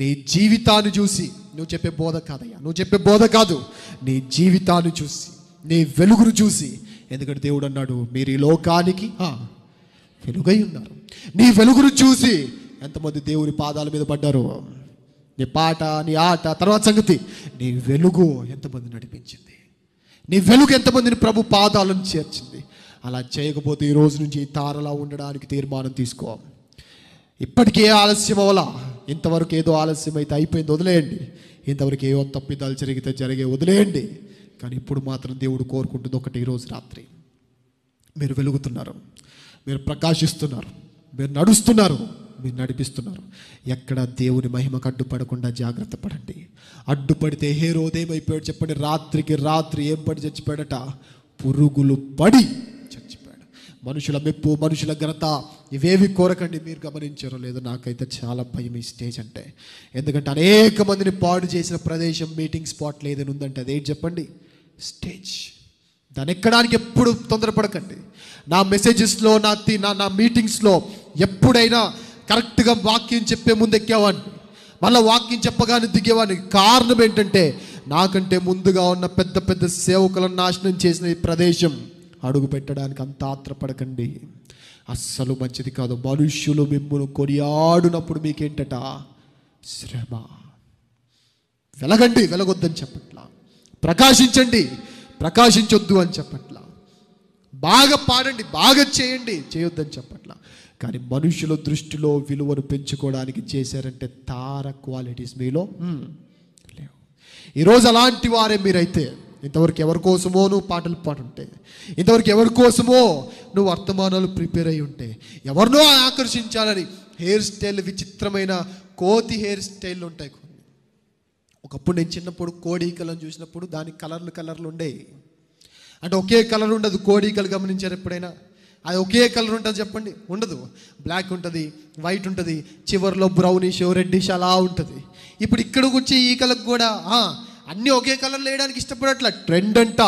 నీ జీవితాన్ని చూసి, నువ్వు చెప్పే బోధ కాదయ్యా, నువ్వు చెప్పే బోధ కాదు, నీ జీవితాన్ని చూసి, నీ వెలుగును చూసి. ఎందుకంటే దేవుడు అన్నాడు, మీరు ఈ లోకానికి వెలుగై ఉన్నారు. నీ వెలుగును చూసి ఎంతమంది దేవుని పాదాల మీద పడ్డారు? నీ పాట, నీ ఆట తర్వాత సంగతి, నీ వెలుగు ఎంతమంది నడిపించింది? నీ వెలుగు ఎంతమందిని ప్రభు పాదాలను చేర్చింది? అలా చేయకపోతే ఈ రోజు నుంచి తారలా ఉండడానికి తీర్మానం తీసుకో. ఇప్పటికే ఆలస్యం అవలా, ఇంతవరకు ఏదో ఆలస్యం అయితే అయిపోయింది, వదిలేయండి. ఇంతవరకు ఏవో తప్పిదాలు జరిగితే జరిగే వదిలేయండి. కానీ ఇప్పుడు మాత్రం దేవుడు కోరుకుంటుంది ఒకటి, ఈరోజు రాత్రి మీరు వెలుగుతున్నారు, మీరు ప్రకాశిస్తున్నారు, మీరు నడుస్తున్నారు, మీరు నడిపిస్తున్నారు. ఎక్కడ దేవుని మహిమకు అడ్డుపడకుండా జాగ్రత్త పడండి. అడ్డుపడితే హేరోదు ఏమైపోయాడు చెప్పండి? రాత్రికి రాత్రి ఏం పడి చచ్చిపోయాడట? పురుగులు పడి చచ్చిపోయాడు. మనుషుల మెప్పు, మనుషుల ఘనత ఇవేవి కోరకండి. మీరు గమనించారో లేదో, నాకైతే చాలా భయం ఈ స్టేజ్ అంటే. ఎందుకంటే అనేక మందిని పాడు చేసిన ప్రదేశం, మీటింగ్ స్పాట్లు ఏదైనా ఉందంటే అదేంటి చెప్పండి? స్టేజ్. దాన్ని ఎక్కడానికి ఎప్పుడు తొందరపడకండి. నా మెసేజెస్లో, నా మీటింగ్స్లో ఎప్పుడైనా కరెక్ట్గా వాక్యం చెప్పే ముందు ఎక్కేవాడిని, మళ్ళీ వాక్యం చెప్పగానే దిగేవాడిని. కారణం ఏంటంటే, నాకంటే ముందుగా ఉన్న పెద్ద పెద్ద సేవకులను నాశనం చేసిన ఈ ప్రదేశం అడుగు పెట్టడానికి అంత ఆత్రపడకండి. అస్సలు మంచిది కాదు. మనుష్యులు మిమ్మల్ని కొనియాడునప్పుడు మీకేంటట? శ్రమ. వెలగండి, వెలగొద్దని చెప్పట్లా. ప్రకాశించండి, ప్రకాశించొద్దు అని చెప్పట్లా. బాగా పాడండి, బాగా చేయండి, చేయొద్దని చెప్పట్లా. కానీ మనుషుల దృష్టిలో విలువను పెంచుకోవడానికి చేశారంటే తార క్వాలిటీస్ మీలో లేవు. ఈరోజు అలాంటి వారే మీరైతే, ఇంతవరకు ఎవరి కోసమో నువ్వు పాటలు పాడుంటే, ఇంతవరకు ఎవరి కోసమో నువ్వు వర్తమానాలు ప్రిపేర్ అయి ఉంటే, ఎవరినో ఆకర్షించాలని హెయిర్ స్టైల్, విచిత్రమైన కోతి హెయిర్ స్టైల్ ఉంటాయి కొన్ని. ఒకప్పుడు నేను చిన్నప్పుడు కోడికలను చూసినప్పుడు దానికి కలర్లు ఉండేవి. అంటే ఒకే కలర్ ఉండదు. కోడికలు గమనించారు ఎప్పుడైనా? అది ఒకే కలర్ ఉంటుంది చెప్పండి? ఉండదు. బ్లాక్ ఉంటుంది, వైట్ ఉంటుంది, చివరిలో బ్రౌనిష్, రెడ్డిష్ అలా ఉంటుంది. ఇప్పుడు ఇక్కడికి వచ్చి ఈ కలర్ కూడా అన్నీ ఒకే కలర్లు వేయడానికి ఇష్టపడట్ల. ట్రెండ్ అంట.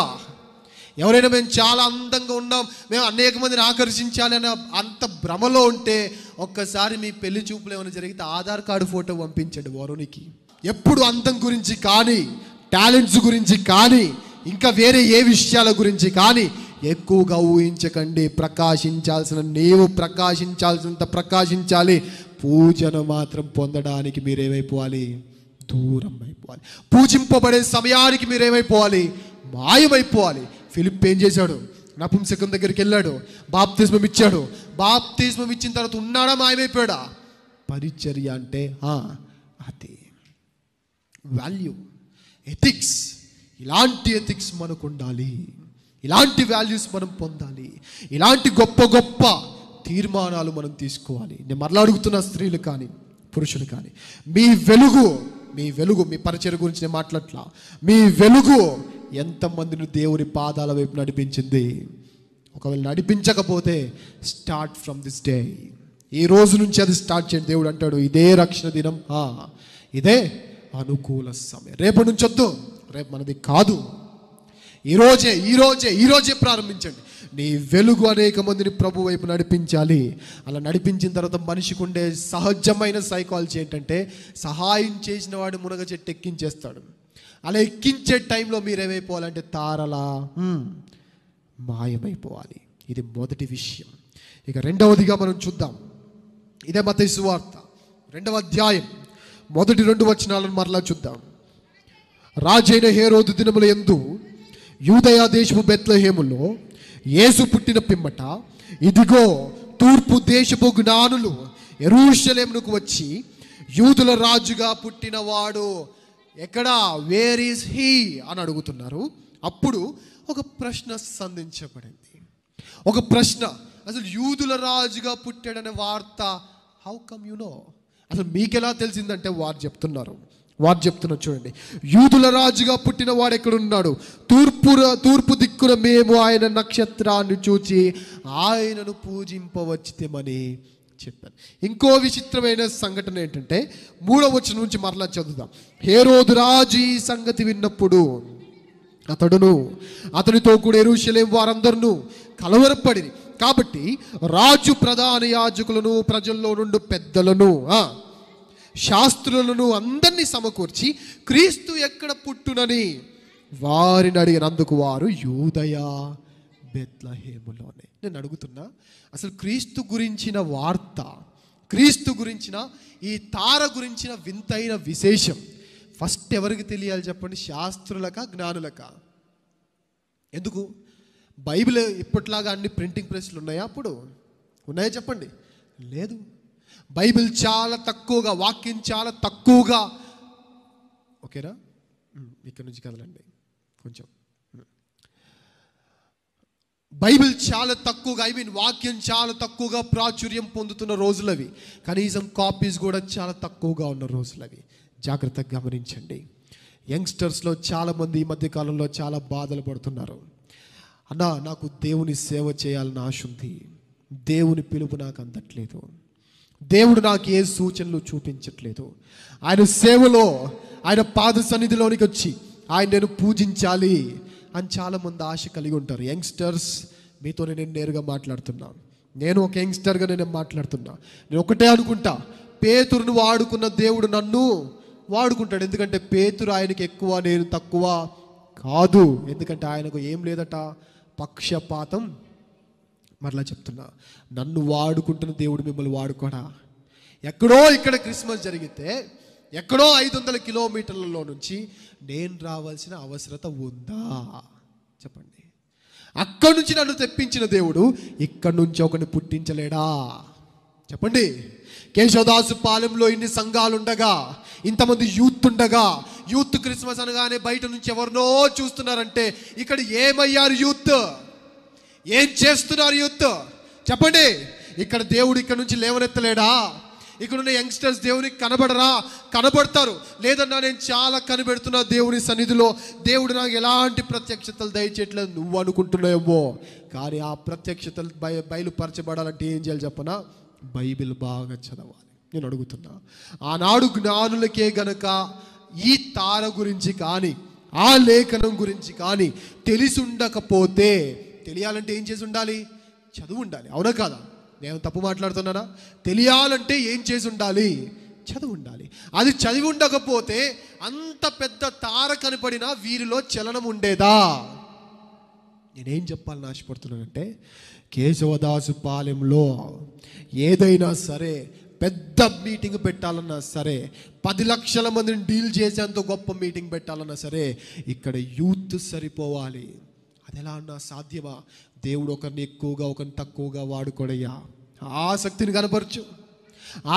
ఎవరైనా మేము చాలా అందంగా ఉన్నాం, మేము అనేక మందిని ఆకర్షించాలి అనే అంత భ్రమలో ఉంటే, ఒక్కసారి మీ పెళ్లి చూపులు ఏమైనా జరిగితే ఆధార్ కార్డు ఫోటో పంపించండి వరునికి. ఎప్పుడు అందం గురించి కానీ, టాలెంట్స్ గురించి కానీ, ఇంకా వేరే ఏ విషయాల గురించి కానీ ఎక్కువగా ఊహించకండి. ప్రకాశించాల్సిన నీవు ప్రకాశించాల్సినంత ప్రకాశించాలి. పూజను మాత్రం పొందడానికి మీరేమైపోవాలి? దూరం అయిపోవాలి. పూజింపబడే సమయానికి మీరేమైపోవాలి? మాయమైపోవాలి. ఫిలిప్ ఏం చేశాడు? నపుంసకం దగ్గరికి వెళ్ళాడు, బాప్తిస్మం ఇచ్చాడు. బాప్తిస్మం ఇచ్చిన తర్వాత ఉన్నాడా, మాయమైపోయాడా? పరిచర్య అంటే అది వాల్యూ, ఎథిక్స్. ఇలాంటి ఎథిక్స్ మనకు ఉండాలి. ఇలాంటి వాల్యూస్ మనం పొందాలి. ఇలాంటి గొప్ప గొప్ప తీర్మానాలు మనం తీసుకోవాలి. నేను మరలా అడుగుతున్న స్త్రీలు కానీ పురుషులు కానీ, మీ వెలుగు మీ పరిచర్య గురించి నేను మాట్లాడట్లా. మీ వెలుగు ఎంతమందిని దేవుని పాదాల వైపు నడిపించింది? ఒకవేళ నడిపించకపోతే స్టార్ట్ ఫ్రమ్ దిస్ డే, ఈ రోజు నుంచి అది స్టార్ట్ చేయండి. దేవుడు అంటాడు, ఇదే రక్షణ దినం, ఇదే అనుకూల సమయం. రేపటి నుంచి వద్దు, రేపు మనది కాదు. ఈరోజే ప్రారంభించండి. నీ వెలుగు అనేక మందిని ప్రభు వైపు నడిపించాలి. అలా నడిపించిన తర్వాత మనిషికి ఉండే సహజమైన సైకాలజీ ఏంటంటే, సహాయం చేసిన వాడు మునగ చెట్టు ఎక్కించేస్తాడు. అలా ఎక్కించే టైంలో మీరేమైపోవాలంటే తారలా మాయమైపోవాలి. ఇది మొదటి విషయం. ఇక రెండవదిగా మనం చూద్దాం. ఇదే మత్తయి సువార్త 2వ అధ్యాయం మొదటి 2 వచనాలను మరలా చూద్దాం. రాజైన హేరోదు దినముల యందు యూదయ దేశపు బెత్లెహేములో యేసు పుట్టిన పిమ్మట, ఇదిగో తూర్పు దేశపు జ్ఞానులు యెరూషలేమునకు వచ్చి, యూదుల రాజుగా పుట్టినవాడు ఎక్కడా, వేర్ ఈస్ హీ అని అడుగుతున్నారు. అప్పుడు ఒక ప్రశ్న సంధించబడింది. ఒక ప్రశ్న, అసలు యూదుల రాజుగా పుట్టాడనే వార్త హౌ కమ్ యు నో? అసలు మీకెలా తెలిసిందంటే వారు చెప్తున్నారు చూడండి. యూదుల రాజుగా పుట్టిన వాడు ఎక్కడున్నాడు? తూర్పు దిక్కున మేము ఆయన నక్షత్రాన్ని చూచి ఆయనను పూజింపవచ్చితేమని చెప్పాను. ఇంకో విచిత్రమైన సంఘటన ఏంటంటే 3వ వచనం నుంచి మరలా చదువుదాం. హేరోదు రాజు ఈ సంగతి విన్నప్పుడు అతనితో కూడా యెరూషలేము వారందరూ కలవరపడి, కాబట్టి రాజు ప్రధాన యాజకులను, ప్రజల్లో నుండి పెద్దలను, శాస్త్రులను అందరినీ సమకూర్చి క్రీస్తు ఎక్కడ పుట్టునని వారిని అడిగినందుకు వారు యూదయ బెత్లెహేములోనే. నేను అడుగుతున్నా, అసలు క్రీస్తు గురించిన వార్త, క్రీస్తు గురించిన ఈ తార గురించిన వింతైన విశేషం ఫస్ట్ ఎవరికి తెలియాలి చెప్పండి? శాస్త్రులకా, జ్ఞానులకా? ఎందుకు? బైబిల్ ఇప్పట్లాగా అన్ని ప్రింటింగ్ ప్రెస్లు ఉన్నాయా? అప్పుడు ఉన్నాయా చెప్పండి? లేదు. బైబిల్ చాలా తక్కువగా, వాక్యం చాలా తక్కువగా. ఓకేనా? ఇక్కడ నుంచి కదలండి కొంచెం. బైబిల్ చాలా తక్కువగా, వాక్యం చాలా తక్కువగా ప్రాచుర్యం పొందుతున్న రోజులవి. కనీసం కాపీస్ కూడా చాలా తక్కువగా ఉన్న రోజులవి. జాగ్రత్తగా గమనించండి. యంగ్స్టర్స్లో చాలామంది ఈ మధ్యకాలంలో చాలా బాధలు పడుతున్నారు. అన్నా, నాకు దేవుని సేవ చేయాలని ఆశ ఉంది, దేవుని పిలుపు నాకు అందట్లేదు, దేవుడు నాకు ఏ సూచనలు చూపించట్లేదు, ఆయన సేవలో, ఆయన పాద సన్నిధిలోనికి వచ్చి ఆయన నేను పూజించాలి అని చాలామంది ఆశ కలిగి ఉంటారు. యంగ్స్టర్స్, మీతో నేను నేరుగా మాట్లాడుతున్నాను. నేను ఒక యంగ్స్టర్గా నేను మాట్లాడుతున్నా. నేను ఒకటే అనుకుంటా, పేతురును వాడుకున్న దేవుడు నన్ను వాడుకుంటాడు. ఎందుకంటే పేతురు ఆయనకి ఎక్కువ, నేను తక్కువ కాదు. ఎందుకంటే ఆయనకు ఏం లేదట, పక్షపాతం. మరలా చెప్తున్నా, నన్ను వాడుకుంటున్న దేవుడు మిమ్మల్ని వాడుకోడా? ఎక్కడో ఇక్కడ క్రిస్మస్ జరిగితే ఎక్కడో 500 కిలోమీటర్లలో నుంచి నేను రావాల్సిన అవసరత ఉందా? చెప్పండి. అక్కడి నుంచి నన్ను తెప్పించిన దేవుడు ఇక్కడి నుంచి ఒకరిని పుట్టించలేడా? చెప్పండి. కేశవదాసు పాలెంలో ఇన్ని సంఘాలు ఉండగా, ఇంతమంది యూత్ ఉండగా, యూత్ క్రిస్మస్ అనగానే బయట నుంచి ఎవరినో చూస్తున్నారంటే ఇక్కడ ఏమయ్యారు యూత్? ఏం చేస్తున్నారు యూత్? చెప్పండి. ఇక్కడ దేవుడు ఇక్కడ నుంచి లేవనెత్తలేడా? ఇక్కడున్న యంగ్స్టర్స్ దేవునికి కనబడరా? కనబడతారు. లేదన్నా నేను చాలా కనిపెడుతున్నా దేవుని సన్నిధిలో, దేవుడు నాకు ఎలాంటి ప్రత్యక్షతలు దయచేయట్లేదు నువ్వు అనుకుంటున్నావేమో. కానీ ఆ ప్రత్యక్షతలు బయలుపరచబడాలంటే ఏం చేయాలి చెప్పనా? బైబిల్ బాగా చదవాలి. నేను అడుగుతున్నా, ఆనాడు జ్ఞానులకే గనక ఈ తార గురించి కానీ ఆ లేఖనం గురించి కానీ తెలిసి ఉండకపోతే, తెలియాలంటే ఏం చేసి ఉండాలి? చదువు ఉండాలి. అవునా కాదా? నేను తప్పు మాట్లాడుతున్నానా? తెలియాలంటే ఏం చేసి ఉండాలి? చదువు ఉండాలి. అది చదివి ఉండకపోతే అంత పెద్ద తార కనపడినా వీరిలో చలనం ఉండేదా? నేనేం చెప్పాలని ఆశపడుతున్నానంటే, కేశవదాసు పాలెంలో ఏదైనా సరే పెద్ద మీటింగ్ పెట్టాలన్నా సరే, 10 లక్షల మందిని డీల్ చేసేంత గొప్ప మీటింగ్ పెట్టాలన్నా సరే, ఇక్కడ యూత్ సరిపోవాలి. అది ఎలా అన్నా సాధ్యమా? దేవుడు ఒకరిని ఎక్కువగా ఒకరిని తక్కువగా వాడుకోడయ్యా. ఆసక్తిని కనపరచు,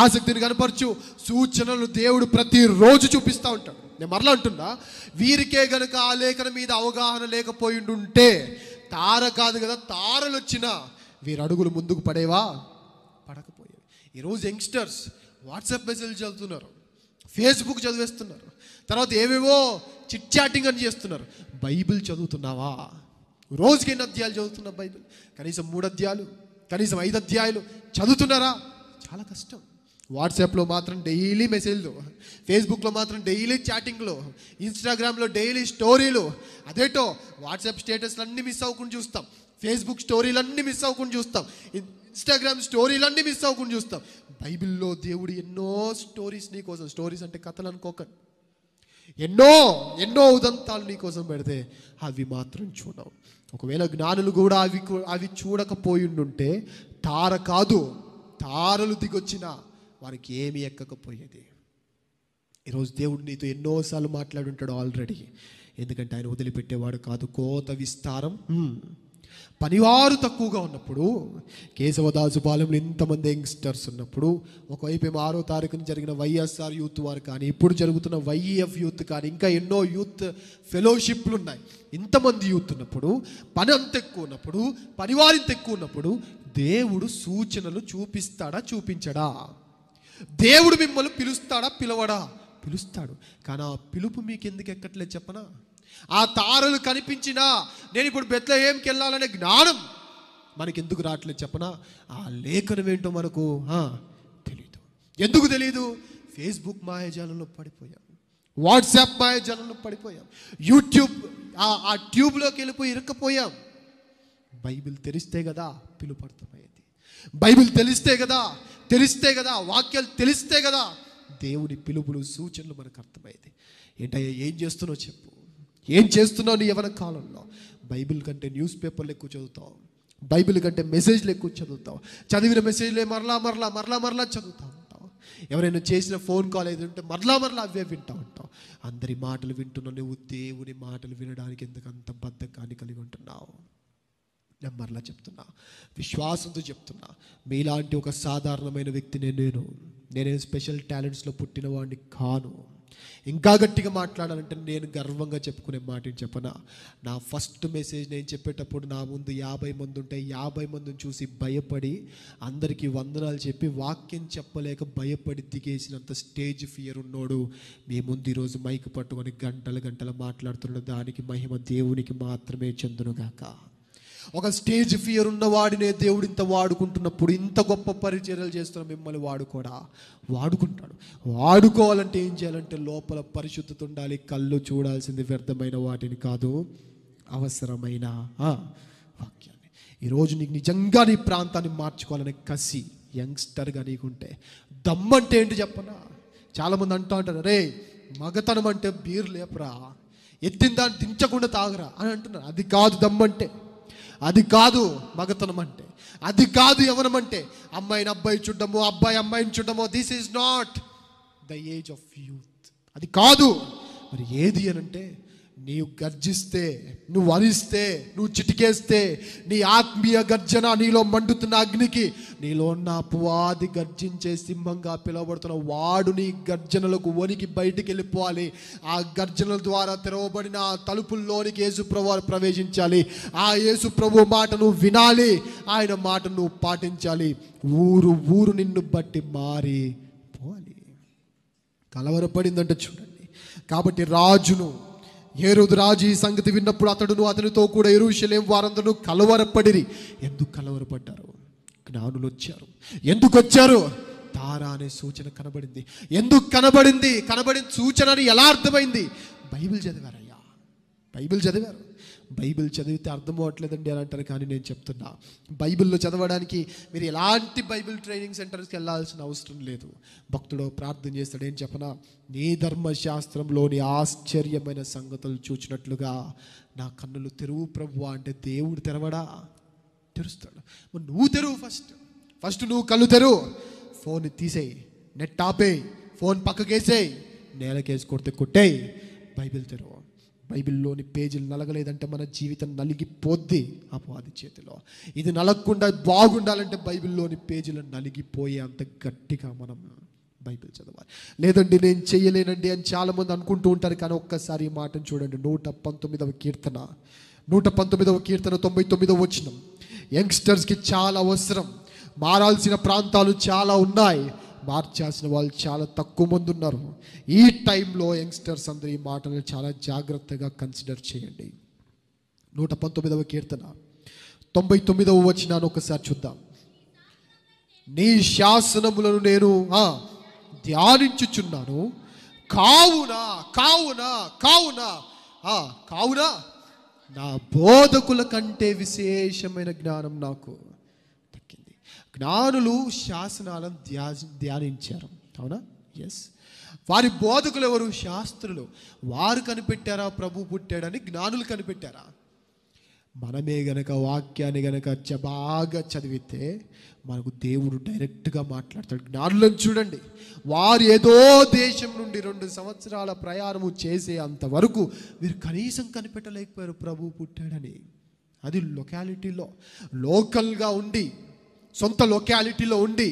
ఆసక్తిని కనపరచు. సూచనలు దేవుడు ప్రతిరోజు చూపిస్తూ ఉంటాడు. నేను మరలా అంటున్నా, వీరికే గనక ఆ లేఖనం మీద అవగాహన లేకపోయిండుంటే, తార కాదు కదా తారలు వచ్చినా వీరి అడుగులు ముందుకు పడేవా? పడకపోయేవి. ఈరోజు యంగ్స్టర్స్ వాట్సాప్ మెసేజ్ చదువుతున్నారు, ఫేస్బుక్ చదివేస్తున్నారు, తర్వాత ఏవేవో చిట్ చాటింగ్ అని చేస్తున్నారు. బైబిల్ చదువుతున్నావా? రోజుకి ఎన్ని అధ్యాయాలు చదువుతున్నా? బైబిల్ కనీసం 3 అధ్యాయాలు, కనీసం 5 అధ్యాయాలు చదువుతున్నారా? చాలా కష్టం. వాట్సాప్లో మాత్రం డైలీ మెసేజ్లు, ఫేస్బుక్లో మాత్రం డైలీ చాటింగ్లు, ఇన్స్టాగ్రామ్లో డైలీ స్టోరీలు. అదేటో వాట్సాప్ స్టేటస్లు అన్నీ మిస్ అవ్వకుండా చూస్తాం, ఫేస్బుక్ స్టోరీలన్నీ మిస్ అవ్వకుండా చూస్తాం, ఇన్స్టాగ్రామ్ స్టోరీలన్నీ మిస్ అవ్వకుండా చూస్తాం. బైబిల్లో దేవుడు ఎన్నో స్టోరీస్ నీ కోసం, స్టోరీస్ అంటే కథలు అనుకోకండి, ఎన్నో ఎన్నో ఉదంతాలు నీ కోసం పెడితే అవి మాత్రం చూడవు. ఒకవేళ జ్ఞానులు కూడా అవి చూడకపోయిండుంటే తార కాదు తారలు దిగొచ్చినా వారికి ఏమి ఎక్కకపోయేది. ఈరోజు దేవుడు నీతో ఎన్నోసార్లు మాట్లాడుంటాడు ఆల్రెడీ. ఎందుకంటే ఆయన వదిలిపెట్టేవాడు కాదు. కోత విస్తారం, పనివారు తక్కువగా ఉన్నప్పుడు, కేశవదాసు పాలెంలో ఇంతమంది యంగ్స్టర్స్ ఉన్నప్పుడు, ఒకవైపు 6వ తారీఖున జరిగిన వైఎస్ఆర్ యూత్ వారు కానీ, ఇప్పుడు జరుగుతున్న వైఈఎఫ్ యూత్ కానీ, ఇంకా ఎన్నో యూత్ ఫెలోషిప్లు ఉన్నాయి. ఇంతమంది యూత్ ఉన్నప్పుడు, పని అంత ఎక్కువ ఉన్నప్పుడు, పనివారింత ఎక్కువ ఉన్నప్పుడు, దేవుడు సూచనలు చూపిస్తాడా? చూపించడా? దేవుడు మిమ్మల్ని పిలుస్తాడా? పిలవడా? పిలుస్తాడు. కానీ ఆ పిలుపు మీకు ఎందుకు ఎక్కట్లేదు చెప్పనా? ఆ తారలు కనిపించినా నేను ఇప్పుడు బెత్లెహేంకి వెళ్ళాలనే జ్ఞానం మనకెందుకు రావట్లేదు చెప్పనా? ఆ లేఖనం ఏంటో మనకు తెలియదు. ఎందుకు తెలియదు? ఫేస్బుక్ మాయాజాలంలో పడిపోయాం, వాట్సాప్ మాయాజాలంలో పడిపోయాం, యూట్యూబ్ ఆ ట్యూబ్లోకి వెళ్ళిపోయి ఇరుక్కపోయాం. బైబిల్ తెరిస్తే కదా పిలుపు అర్థమయ్యేది. బైబిల్ తెలిస్తే కదా వాక్యాలు తెలిస్తే కదా దేవుని పిలుపులు సూచనలు మనకు అర్థమయ్యేది. ఏంటయ్యా ఏం చేస్తున్నావు చెప్పు, ఏం చేస్తున్నావు నీ యవ్వన కాలంలో? బైబిల్ కంటే న్యూస్ పేపర్లు ఎక్కువ చదువుతావు, బైబిల్ కంటే మెసేజ్లు ఎక్కువ చదువుతావు, చదివిన మెసేజ్లే మరలా చదువుతూ ఉంటావు. ఎవరైనా చేసిన ఫోన్ కాల్ ఏది ఉంటే మరలా అవే వింటూ ఉంటావు. అందరి మాటలు వింటున్నావు, నువ్వు దేవుని మాటలు వినడానికి ఎందుకంత బద్ధకాన్ని కలిగి ఉంటున్నావు? నేను మరలా చెప్తున్నా, విశ్వాసంతో చెప్తున్నా, మీలాంటి ఒక సాధారణమైన వ్యక్తిని నేనేం స్పెషల్ టాలెంట్స్లో పుట్టిన వాడిని కాను. ఇంకా గట్టిగా మాట్లాడాలంటే నేను గర్వంగా చెప్పుకునే మాటని చెప్పనా, నా ఫస్ట్ మెసేజ్ నేను చెప్పేటప్పుడు నా ముందు 50 మంది ఉంటే 50 మందిని చూసి భయపడి అందరికీ వందనాలు చెప్పి వాక్యం చెప్పలేక భయపడి దిగేసినంత స్టేజ్ ఫియర్ ఉన్నోడు మీ ముందు ఈరోజు మైక్ పట్టుకొని గంటలు మాట్లాడుతున్న దానికి మహిమ దేవునికి మాత్రమే చెందునుగాక. ఒక స్టేజ్ ఫియర్ ఉన్నవాడినే దేవుడు ఇంత వాడుకుంటున్నప్పుడు, ఇంత గొప్ప పరిచర్యలు చేస్తున్న మిమ్మల్ని వాడుకుంటాడు. వాడుకోవాలంటే ఏం చేయాలంటే లోపల పరిశుద్ధత ఉండాలి. కళ్ళు చూడాల్సింది వ్యర్థమైన వాటిని కాదు, అవసరమైన వాక్యాన్ని. ఈరోజు నీకు నిజంగా నీ ప్రాంతాన్ని మార్చుకోవాలనే కసి యంగ్స్టర్గా నీకుంటే, దమ్మంటే ఏంటి చెప్పనా? చాలామంది అంటూ ఉంటారు, రే మగతనం అంటే బీర్ లేపరా, ఎత్తిన దాన్ని దించకుండా తాగరా అని అంటున్నారు. అది కాదు దమ్మంటే, అది కాదు మగతనం అంటే, అది కాదు యవ్వనం అంటే. అమ్మాయిని అబ్బాయి చూడడము, అబ్బాయి అమ్మాయిని చూడడము, this is not the age of youth. అది కాదు. మరి ఏది అనంటే, నీవు గర్జిస్తే, నువ్వు అరిస్తే, నువ్వు చిటికేస్తే, నీ ఆత్మీయ గర్జన నీలో మండుతున్న అగ్నికి, నీలో ఉన్న అపవాది గర్జించే సింహంగా పిలువబడుతున్న వాడు నీ గర్జనలకు వణికి బయటికి వెళ్ళిపోవాలి. ఆ గర్జనల ద్వారా తెరవబడిన ఆ తలుపుల్లోనికి యేసుప్రభు ప్రవేశించాలి. ఆ యేసుప్రభు మాట నువ్వు వినాలి, ఆయన మాట నువ్వు పాటించాలి. ఊరు నిన్ను బట్టి మారి పోవాలి. కలవరపడిందంటే చూడండి. కాబట్టి హేరోదు రాజు ఈ సంగతి విన్నప్పుడు అతనితో కూడా యెరూషలేము వారందరూ కలవరపడిరి. ఎందుకు కలవరపడ్డారు? జ్ఞానులు వచ్చారు. ఎందుకు వచ్చారు? తార అనే సూచన కనబడింది. ఎందుకు కనబడింది సూచన అని ఎలా అర్థమైంది? బైబిల్ చదివారు. బైబిల్ చదివితే అర్థం అవ్వట్లేదండి అని అంటారు. కానీ నేను చెప్తున్నా, బైబిల్లో చదవడానికి మీరు ఎలాంటి బైబిల్ ట్రైనింగ్ సెంటర్స్కి వెళ్ళాల్సిన అవసరం లేదు. భక్తుడు ప్రార్థన చేస్తాడు, ఏం చెప్పనా, నీ ధర్మశాస్త్రంలోని ఆశ్చర్యమైన సంగతులు చూచినట్లుగా నా కన్నులు తెరువు ప్రభువా అంటే దేవుడు తెరుస్తాడు. నువ్వు తెరువు. ఫస్ట్ నువ్వు కళ్ళు తెరువు. ఫోన్ తీసేయి, నెట్ ఆపేయి, ఫోన్ పక్కకేసేయి, నేలకేసి కొట్టేయి. బైబిల్ తెరువు. బైబిల్లోని పేజీలు నలగలేదంటే మన జీవితం నలిగిపోద్ది అపవాది చేతిలో. ఇది నలగకుండా బాగుండాలంటే బైబిల్లోని పేజీలు నలిగిపోయే అంత గట్టిగా మనం బైబిల్ చదవాలి. లేదండి నేను చెయ్యలేనండి అని చాలామంది అనుకుంటూ ఉంటారు. కానీ ఒక్కసారి ఈ మాటను చూడండి. 119వ కీర్తన 99వ వచనం. యంగ్స్టర్స్కి చాలా అవసరం. మారాల్సిన ప్రాంతాలు చాలా ఉన్నాయి, మార్చాల్సిన వాళ్ళు చాలా తక్కువ మంది ఉన్నారు. ఈ టైంలో యంగ్స్టర్స్ అందరూ ఈ మాటలను చాలా జాగ్రత్తగా కన్సిడర్ చేయండి. 119వ కీర్తన 99వ వచనాన్ని ఒకసారి చూద్దాం. నీ శాసనములను నేను ధ్యానించుచున్నాను, కావున నా బోధకుల కంటే విశేషమైన జ్ఞానం నాకు దక్కింది. జ్ఞానులు శాసనాలను ధ్యానించారు, అవునా? ఎస్. వారి బోధకులు ఎవరు? శాస్త్రులు. వారు కనిపెట్టారా ప్రభు పుట్టాడని? జ్ఞానులు కనిపెట్టారా? మనమే గనక వాక్యాన్ని గనక బాగా చదివితే మనకు దేవుడు డైరెక్ట్గా మాట్లాడతాడు. జ్ఞానులను చూడండి, వారు ఏదో దేశం నుండి 2 సంవత్సరాల ప్రయాణము చేసే అంతవరకు వీరు కనీసం కనిపెట్టలేకపోయారు ప్రభు పుట్టాడని. అది లోకల్గా ఉండి, సొంత లొకాలిటీలో ఉండి,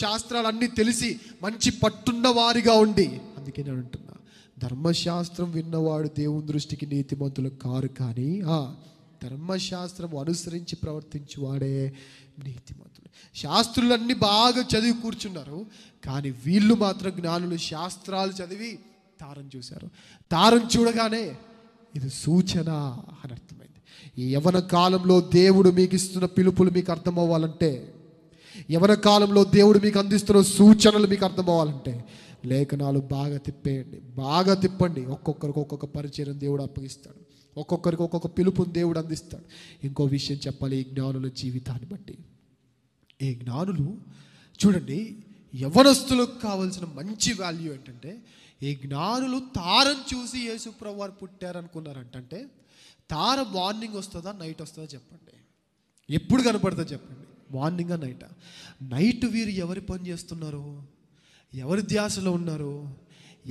శాస్త్రాలన్నీ తెలిసి మంచి పట్టున్న వారిగా ఉండి. అందుకే నేను అంటున్నా, ధర్మశాస్త్రం విన్నవాడు దేవుని దృష్టికి నీతిమంతులు కారు, కానీ ధర్మశాస్త్రం అనుసరించి ప్రవర్తించేవాడే నీతిమంతులు. శాస్త్రులన్నీ బాగా చదివి కూర్చున్నారు, కానీ వీళ్ళు మాత్రం జ్ఞానులు శాస్త్రాలు చదివి తారం చూశారు. తారం చూడగానే ఇది సూచన అని అర్థమైంది. ఈ యవ్వన కాలంలో దేవుడు మీకు ఇస్తున్న పిలుపులు మీకు అర్థం అవ్వాలంటే, యవ్వన కాలంలో దేవుడు మీకు అందిస్తున్న సూచనలు మీకు అర్థం అవ్వాలంటే లేఖనాలు బాగా తిప్పండి. ఒక్కొక్కరికి ఒక్కొక్క పరిచయం దేవుడు అప్పగిస్తాడు, ఒక్కొక్కరికి ఒక్కొక్క పిలుపుని దేవుడు అందిస్తాడు. ఇంకో విషయం చెప్పాలి, ఈ జ్ఞానుల జీవితాన్ని బట్టి. ఈ జ్ఞానులు చూడండి, యవ్వనస్తులకు కావాల్సిన మంచి వాల్యూ ఏంటంటే, ఈ జ్ఞానులు తారం చూసి యేసుప్రభు వారు పుట్టారనుకున్నారంటే, తార మార్నింగ్ వస్తుందా నైట్ వస్తుందా చెప్పండి? ఎప్పుడు కనపడుతుందో చెప్పండి? మార్నింగా నైటా? నైట్ వీరు ఎవరి పని చేస్తున్నారు? ఎవరి ధ్యాసలో ఉన్నారు?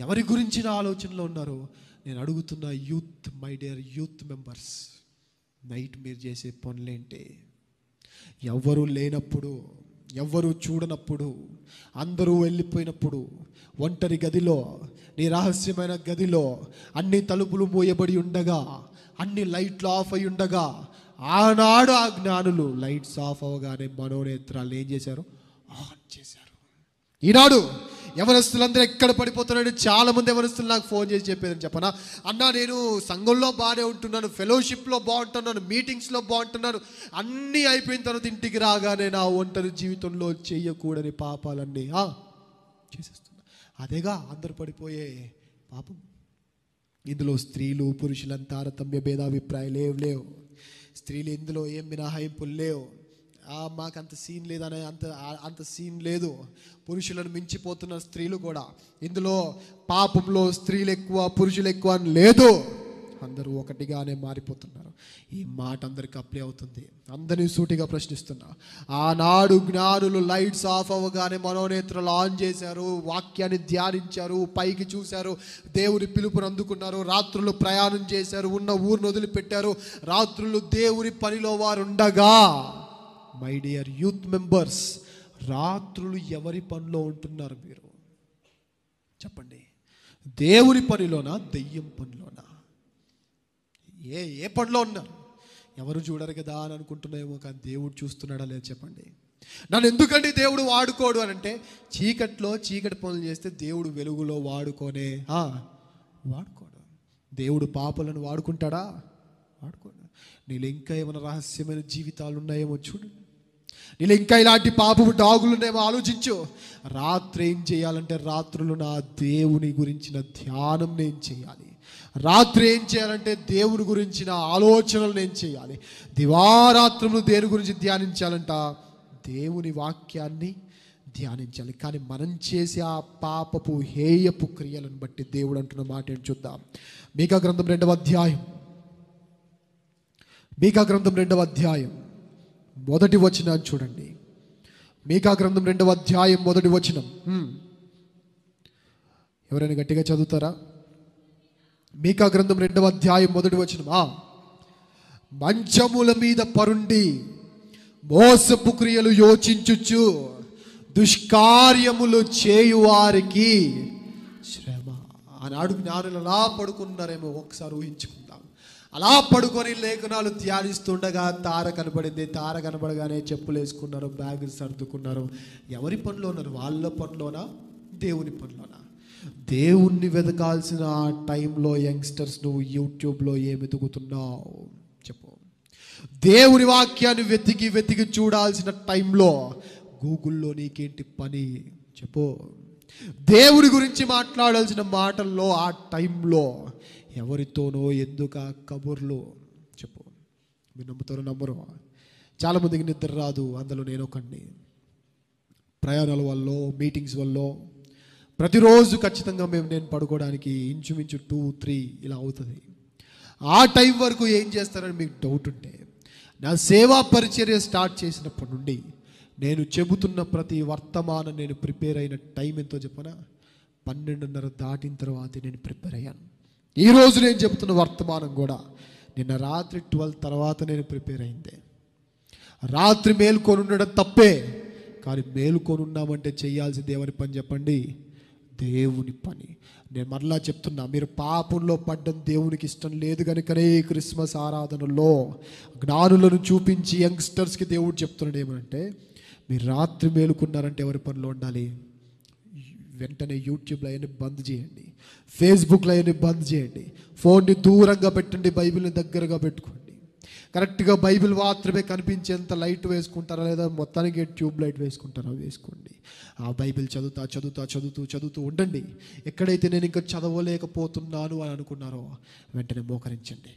ఎవరి గురించిన ఆలోచనలో ఉన్నారు? నేను అడుగుతున్న youth, my dear youth members, night మీరు చేసే పనులేంటి? ఎవ్వరూ లేనప్పుడు, ఎవ్వరూ చూడనప్పుడు, అందరూ వెళ్ళిపోయినప్పుడు, ఒంటరి గదిలో, నీ రహస్యమైన గదిలో అన్ని తలుపులు మూయబడి ఉండగా, అన్ని లైట్లు ఆఫ్ అయి ఉండగా, ఆనాడు ఆ జ్ఞానులు లైట్స్ ఆఫ్ అవగానే మనోనేత్రాలు ఏం చేశారు? ఆన్ చేశారు. ఈనాడు యవనస్తులందరూ ఎక్కడ పడిపోతున్నాడు? చాలామంది యవనస్తులు నాకు ఫోన్ చేసి చెప్పేదని చెప్పనా, అన్నా నేను సంఘంలో బాగానే ఉంటున్నాను, ఫెలోషిప్లో బాగుంటున్నాను, మీటింగ్స్లో బాగుంటున్నాను, అన్నీ అయిపోయిన తర్వాత ఇంటికి రాగానే నా ఒంటరి జీవితంలో చేయకూడని పాపాలన్నీ చేసేస్తున్నా. అదేగా అందరు పడిపోయే పాపం. ఇందులో స్త్రీలు పురుషులంతా తారతమ్య భేదాభిప్రాయాలు లేవు. స్త్రీలు ఇందులో ఏం మినహాయింపులు లేవు. మాకు అంత సీన్ లేదనే అంత సీన్ లేదు. పురుషులను మించిపోతున్న స్త్రీలు కూడా ఇందులో పాపంలో స్త్రీలు ఎక్కువ పురుషులు ఎక్కువ అని లేదు. అందరూ ఒకటిగానే మారిపోతున్నారు. ఈ మాట అందరికి అప్లై అవుతుంది. అందరినీ సూటిగా ప్రశ్నిస్తున్నా. ఆనాడు జ్ఞానులు లైట్స్ ఆఫ్ అవ్వగానే మనోనేత్రాలు ఆన్ చేశారు, వాక్యాన్ని ధ్యానించారు, పైకి చూశారు, దేవుని పిలుపుని అందుకున్నారు, రాత్రులు ప్రయాణం చేశారు, ఉన్న ఊరిని వదిలిపెట్టారు, రాత్రులు దేవుని పనిలో వారు ఉండగా, మై డియర్ యూత్ మెంబర్స్, రాత్రులు ఎవరి పనిలో ఉంటున్నారు మీరు? చెప్పండి. దేవుని పనిలోనా, దెయ్యం పనిలోనా? ఏ పనిలో ఉన్నారు? ఎవరు చూడరు కదా అని అనుకుంటున్నాయేమో, కానీ దేవుడు చూస్తున్నాడా లేదు చెప్పండి. నన్ను ఎందుకండి దేవుడు వాడుకోడు అని అంటే, చీకటి పనులు చేస్తే దేవుడు వెలుగులో వాడుకోడు. దేవుడు పాపలను వాడుకుంటాడా? వాడుకోడు. నీళ్ళు ఇంకా ఏమైనా రహస్యమైన జీవితాలు ఉన్నాయేమో చూడు. నీళ్ళు ఇంకా ఇలాంటి పాపపు డాగులు ఉన్నాయేమో ఆలోచించు. రాత్రి ఏం చేయాలంటే, రాత్రులు నా దేవుని గురించిన ధ్యానం నేను చేయాలి. రాత్రి ఏం చేయాలంటే, దేవుని గురించిన ఆలోచనలు నేను చేయాలి. దివారాత్రములు దేని గురించి ధ్యానించాలంట? దేవుని వాక్యాన్ని ధ్యానించాలి. కానీ మనం చేసే ఆ పాపపు హేయపు క్రియలను బట్టి దేవుడు అంటున్న మాట ఏంటి చూద్దాం. మీకా గ్రంథం 2వ అధ్యాయం, మీకా గ్రంథం 2వ అధ్యాయం 1వ వచనం చూడండి. మీకా గ్రంథం 2వ అధ్యాయం 1వ వచనం. ఎవరైనా గట్టిగా చదువుతారా? మీకా గ్రంథం 2వ అధ్యాయం 1వ వచనం. మంచముల మీద పరుండి మోసపు క్రియలు యోచించుచు దుష్కార్యములు చేయువారికి శ్రమ. ఆనాడు జ్ఞానులు అలా పడుకున్నారేమో ఒకసారి ఊహించుకుందాం. అలా పడుకొని లేఖనాలు ధ్యానిస్తుండగా తార కనబడింది. తార కనబడగానే చెప్పులు వేసుకున్నారు, బ్యాగులు సర్దుకున్నారు. ఎవరి పనిలో ఉన్నారు? వాళ్ళ పనిలోనా, దేవుని పనిలోనా? దేవుణ్ణి వెతకాల్సిన ఆ టైంలో యంగ్స్టర్స్ నువ్వు యూట్యూబ్లో ఏమి వెతుకుతున్నావు చెప్పు. దేవుని వాక్యాన్ని వెతికి చూడాల్సిన టైంలో గూగుల్లో నీకేంటి పని చెప్పు. దేవుడి గురించి మాట్లాడాల్సిన మాటల్లో ఆ టైంలో ఎవరితోనో ఎందుకు ఆ కబుర్లు చెప్పు. మీరు నమ్ముతారో నమ్మరు. చాలామందికి నిద్ర రాదు, అందులో నేను ఒకడిని. ప్రయాణాల వల్ల, మీటింగ్స్ వల్ల ప్రతిరోజు ఖచ్చితంగా నేను పడుకోవడానికి ఇంచుమించు 2-3 ఇలా అవుతుంది. ఆ టైం వరకు ఏం చేస్తారని మీకు డౌట్ ఉంటే, నా సేవా పరిచర్య స్టార్ట్ చేసినప్పటి నుండి నేను చెబుతున్న ప్రతి వర్తమానం నేను ప్రిపేర్ అయిన టైం ఎంతో చెప్పనా? 12:30 దాటిన తర్వాత నేను ప్రిపేర్ అయ్యాను. ఈరోజు నేను చెబుతున్న వర్తమానం కూడా నిన్న రాత్రి 12 తర్వాత నేను ప్రిపేర్ అయిందే. రాత్రి మేలుకొని ఉండడం తప్పే, కానీ మేలుకొని ఉన్నామంటే చేయాల్సింది ఎవరి పని చెప్పండి? దేవుని పని. నేను మరలా చెప్తున్నా, మీరు పాపంలో పడ్డం దేవునికి ఇష్టం లేదు కనుకనే క్రిస్మస్ ఆరాధనలో జ్ఞానులను చూపించి యంగ్స్టర్స్కి దేవుడు చెప్తున్నాడు ఏమంటే, మీరు రాత్రి మేలుకున్నారంటే ఎవరి పనిలో ఉండాలి? వెంటనే యూట్యూబ్లో అవన్నీ బంద్ చేయండి, ఫేస్బుక్లో అవన్నీ బంద్ చేయండి, ఫోన్ని దూరంగా పెట్టండి, బైబిల్ని దగ్గరగా పెట్టుకోండి. కరెక్ట్గా బైబిల్ మాత్రమే కనిపించేంత లైట్ వేసుకుంటారా, లేదా మొత్తానికి ట్యూబ్ లైట్ వేసుకుంటారా? వేసుకోండి. ఆ బైబిల్ చదువుతూ ఉండండి. ఎక్కడైతే నేను ఇంకా చదవలేకపోతున్నాను అని అనుకున్నారో వెంటనే మోకరించండి.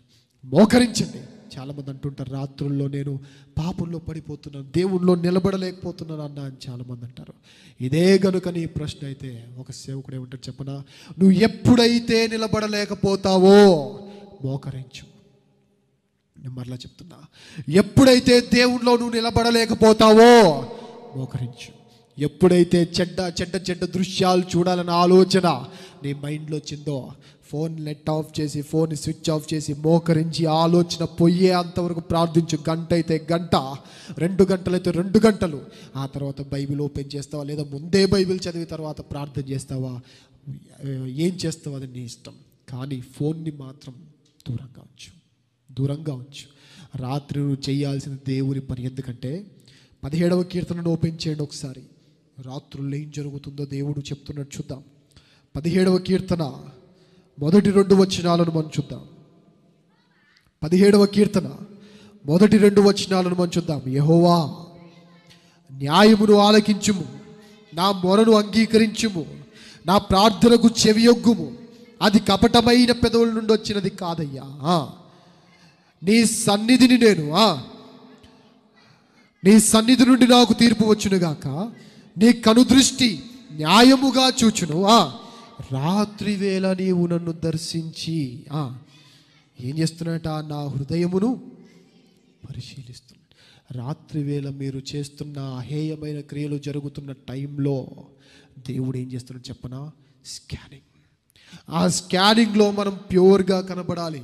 చాలామంది అంటుంటారు, రాత్రుల్లో నేను పాపంలో పడిపోతున్నాను, దేవుల్లో నిలబడలేకపోతున్నాను అన్న అని చాలామంది అంటారు. ఇదే గనుక నీ ప్రశ్న అయితే ఒక సేవకుడు ఏమంటాడు చెప్పనా? నువ్వు ఎప్పుడైతే నిలబడలేకపోతావో మోకరించు. నేను మరలా చెప్తున్నా, ఎప్పుడైతే దేవుల్లో నువ్వు నిలబడలేకపోతావో మోకరించు. ఎప్పుడైతే చెడ్డ చెడ్డ చెడ్డ దృశ్యాలు చూడాలన్న ఆలోచన నీ మైండ్లో వచ్చిందో, ఫోన్ నెట్ ఆఫ్ చేసి, ఫోన్ స్విచ్ ఆఫ్ చేసి, మోకరించి ఆలోచన పోయే అంతవరకు ప్రార్థించు. గంట అయితే గంట, 2 గంటలైతే 2 గంటలు. ఆ తర్వాత బైబిల్ ఓపెన్ చేస్తావా, లేదా ముందే బైబిల్ చదివి తర్వాత ప్రార్థన చేస్తావా, ఏం చేస్తావా అది నీ ఇష్టం. కానీ ఫోన్ని మాత్రం దూరంగా ఉంచు. రాత్రి నువ్వు చేయాల్సిన దేవుని పని. ఎందుకంటే 17వ కీర్తనను ఓపెన్ చేయండి ఒకసారి. రాత్రుల్లో ఏం జరుగుతుందో దేవుడు చెప్తున్నట్టు చూద్దాం. 17వ కీర్తన మొదటి 2 వచనాలను మనం చూద్దాం. 17వ కీర్తన మొదటి 2 వచనాలను మనం చూద్దాం. యెహోవా, న్యాయమును ఆలకించుము, నా మొరను అంగీకరించుము, నా ప్రార్థనకు చెవియొగ్గుము. అది కపటమైన పెదవుల నుండి వచ్చినది కాదయ్యా. నీ సన్నిధిని నీ సన్నిధి నుండి నాకు తీర్పు వచ్చునుగాక. నీ కనుదృష్టి న్యాయముగా చూచును. రాత్రి వేళ నీవు నన్ను దర్శించి ఏం చేస్తున్నట, నా హృదయమును పరిశీలిస్తున్నాడు. రాత్రి వేళ మీరు చేస్తున్న అహేయమైన క్రియలు జరుగుతున్న టైంలో దేవుడు ఏం చేస్తున్నాడు చెప్పనా, స్కానింగ్. ఆ స్కానింగ్లో మనం ప్యూర్గా కనబడాలి.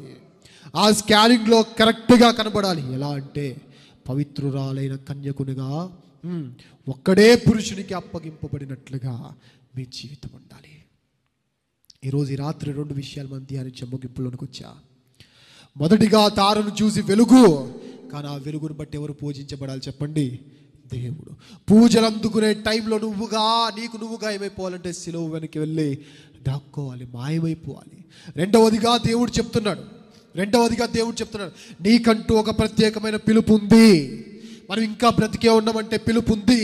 ఆ స్కానింగ్లో కరెక్ట్గా కనబడాలి. ఎలా అంటే పవిత్రురాలైన కన్యకునిగా ఒక్కడే పురుషునికి అప్పగింపబడినట్లుగా మీ జీవితం ఉండాలి. ఈరోజు ఈ రాత్రి 2 విషయాలు మనం ధ్యానించే ముగింపులోనికి వచ్చా. మొదటిగా తారను చూసి వెలుగు. కానీ ఆ వెలుగును బట్టి ఎవరు పూజించబడాలి చెప్పండి? దేవుడు. పూజలు అందుకునే టైంలో నీకు నువ్వుగా ఏమైపోవాలంటే సిలువ వెనక్కి వెళ్ళి దాక్కోవాలి, మాయమైపోవాలి. రెండవదిగా దేవుడు చెప్తున్నాడు, నీకంటూ ఒక ప్రత్యేకమైన పిలుపు ఉంది. మనం ఇంకా బ్రతికే ఉన్నామంటే పిలుపు ఉంది.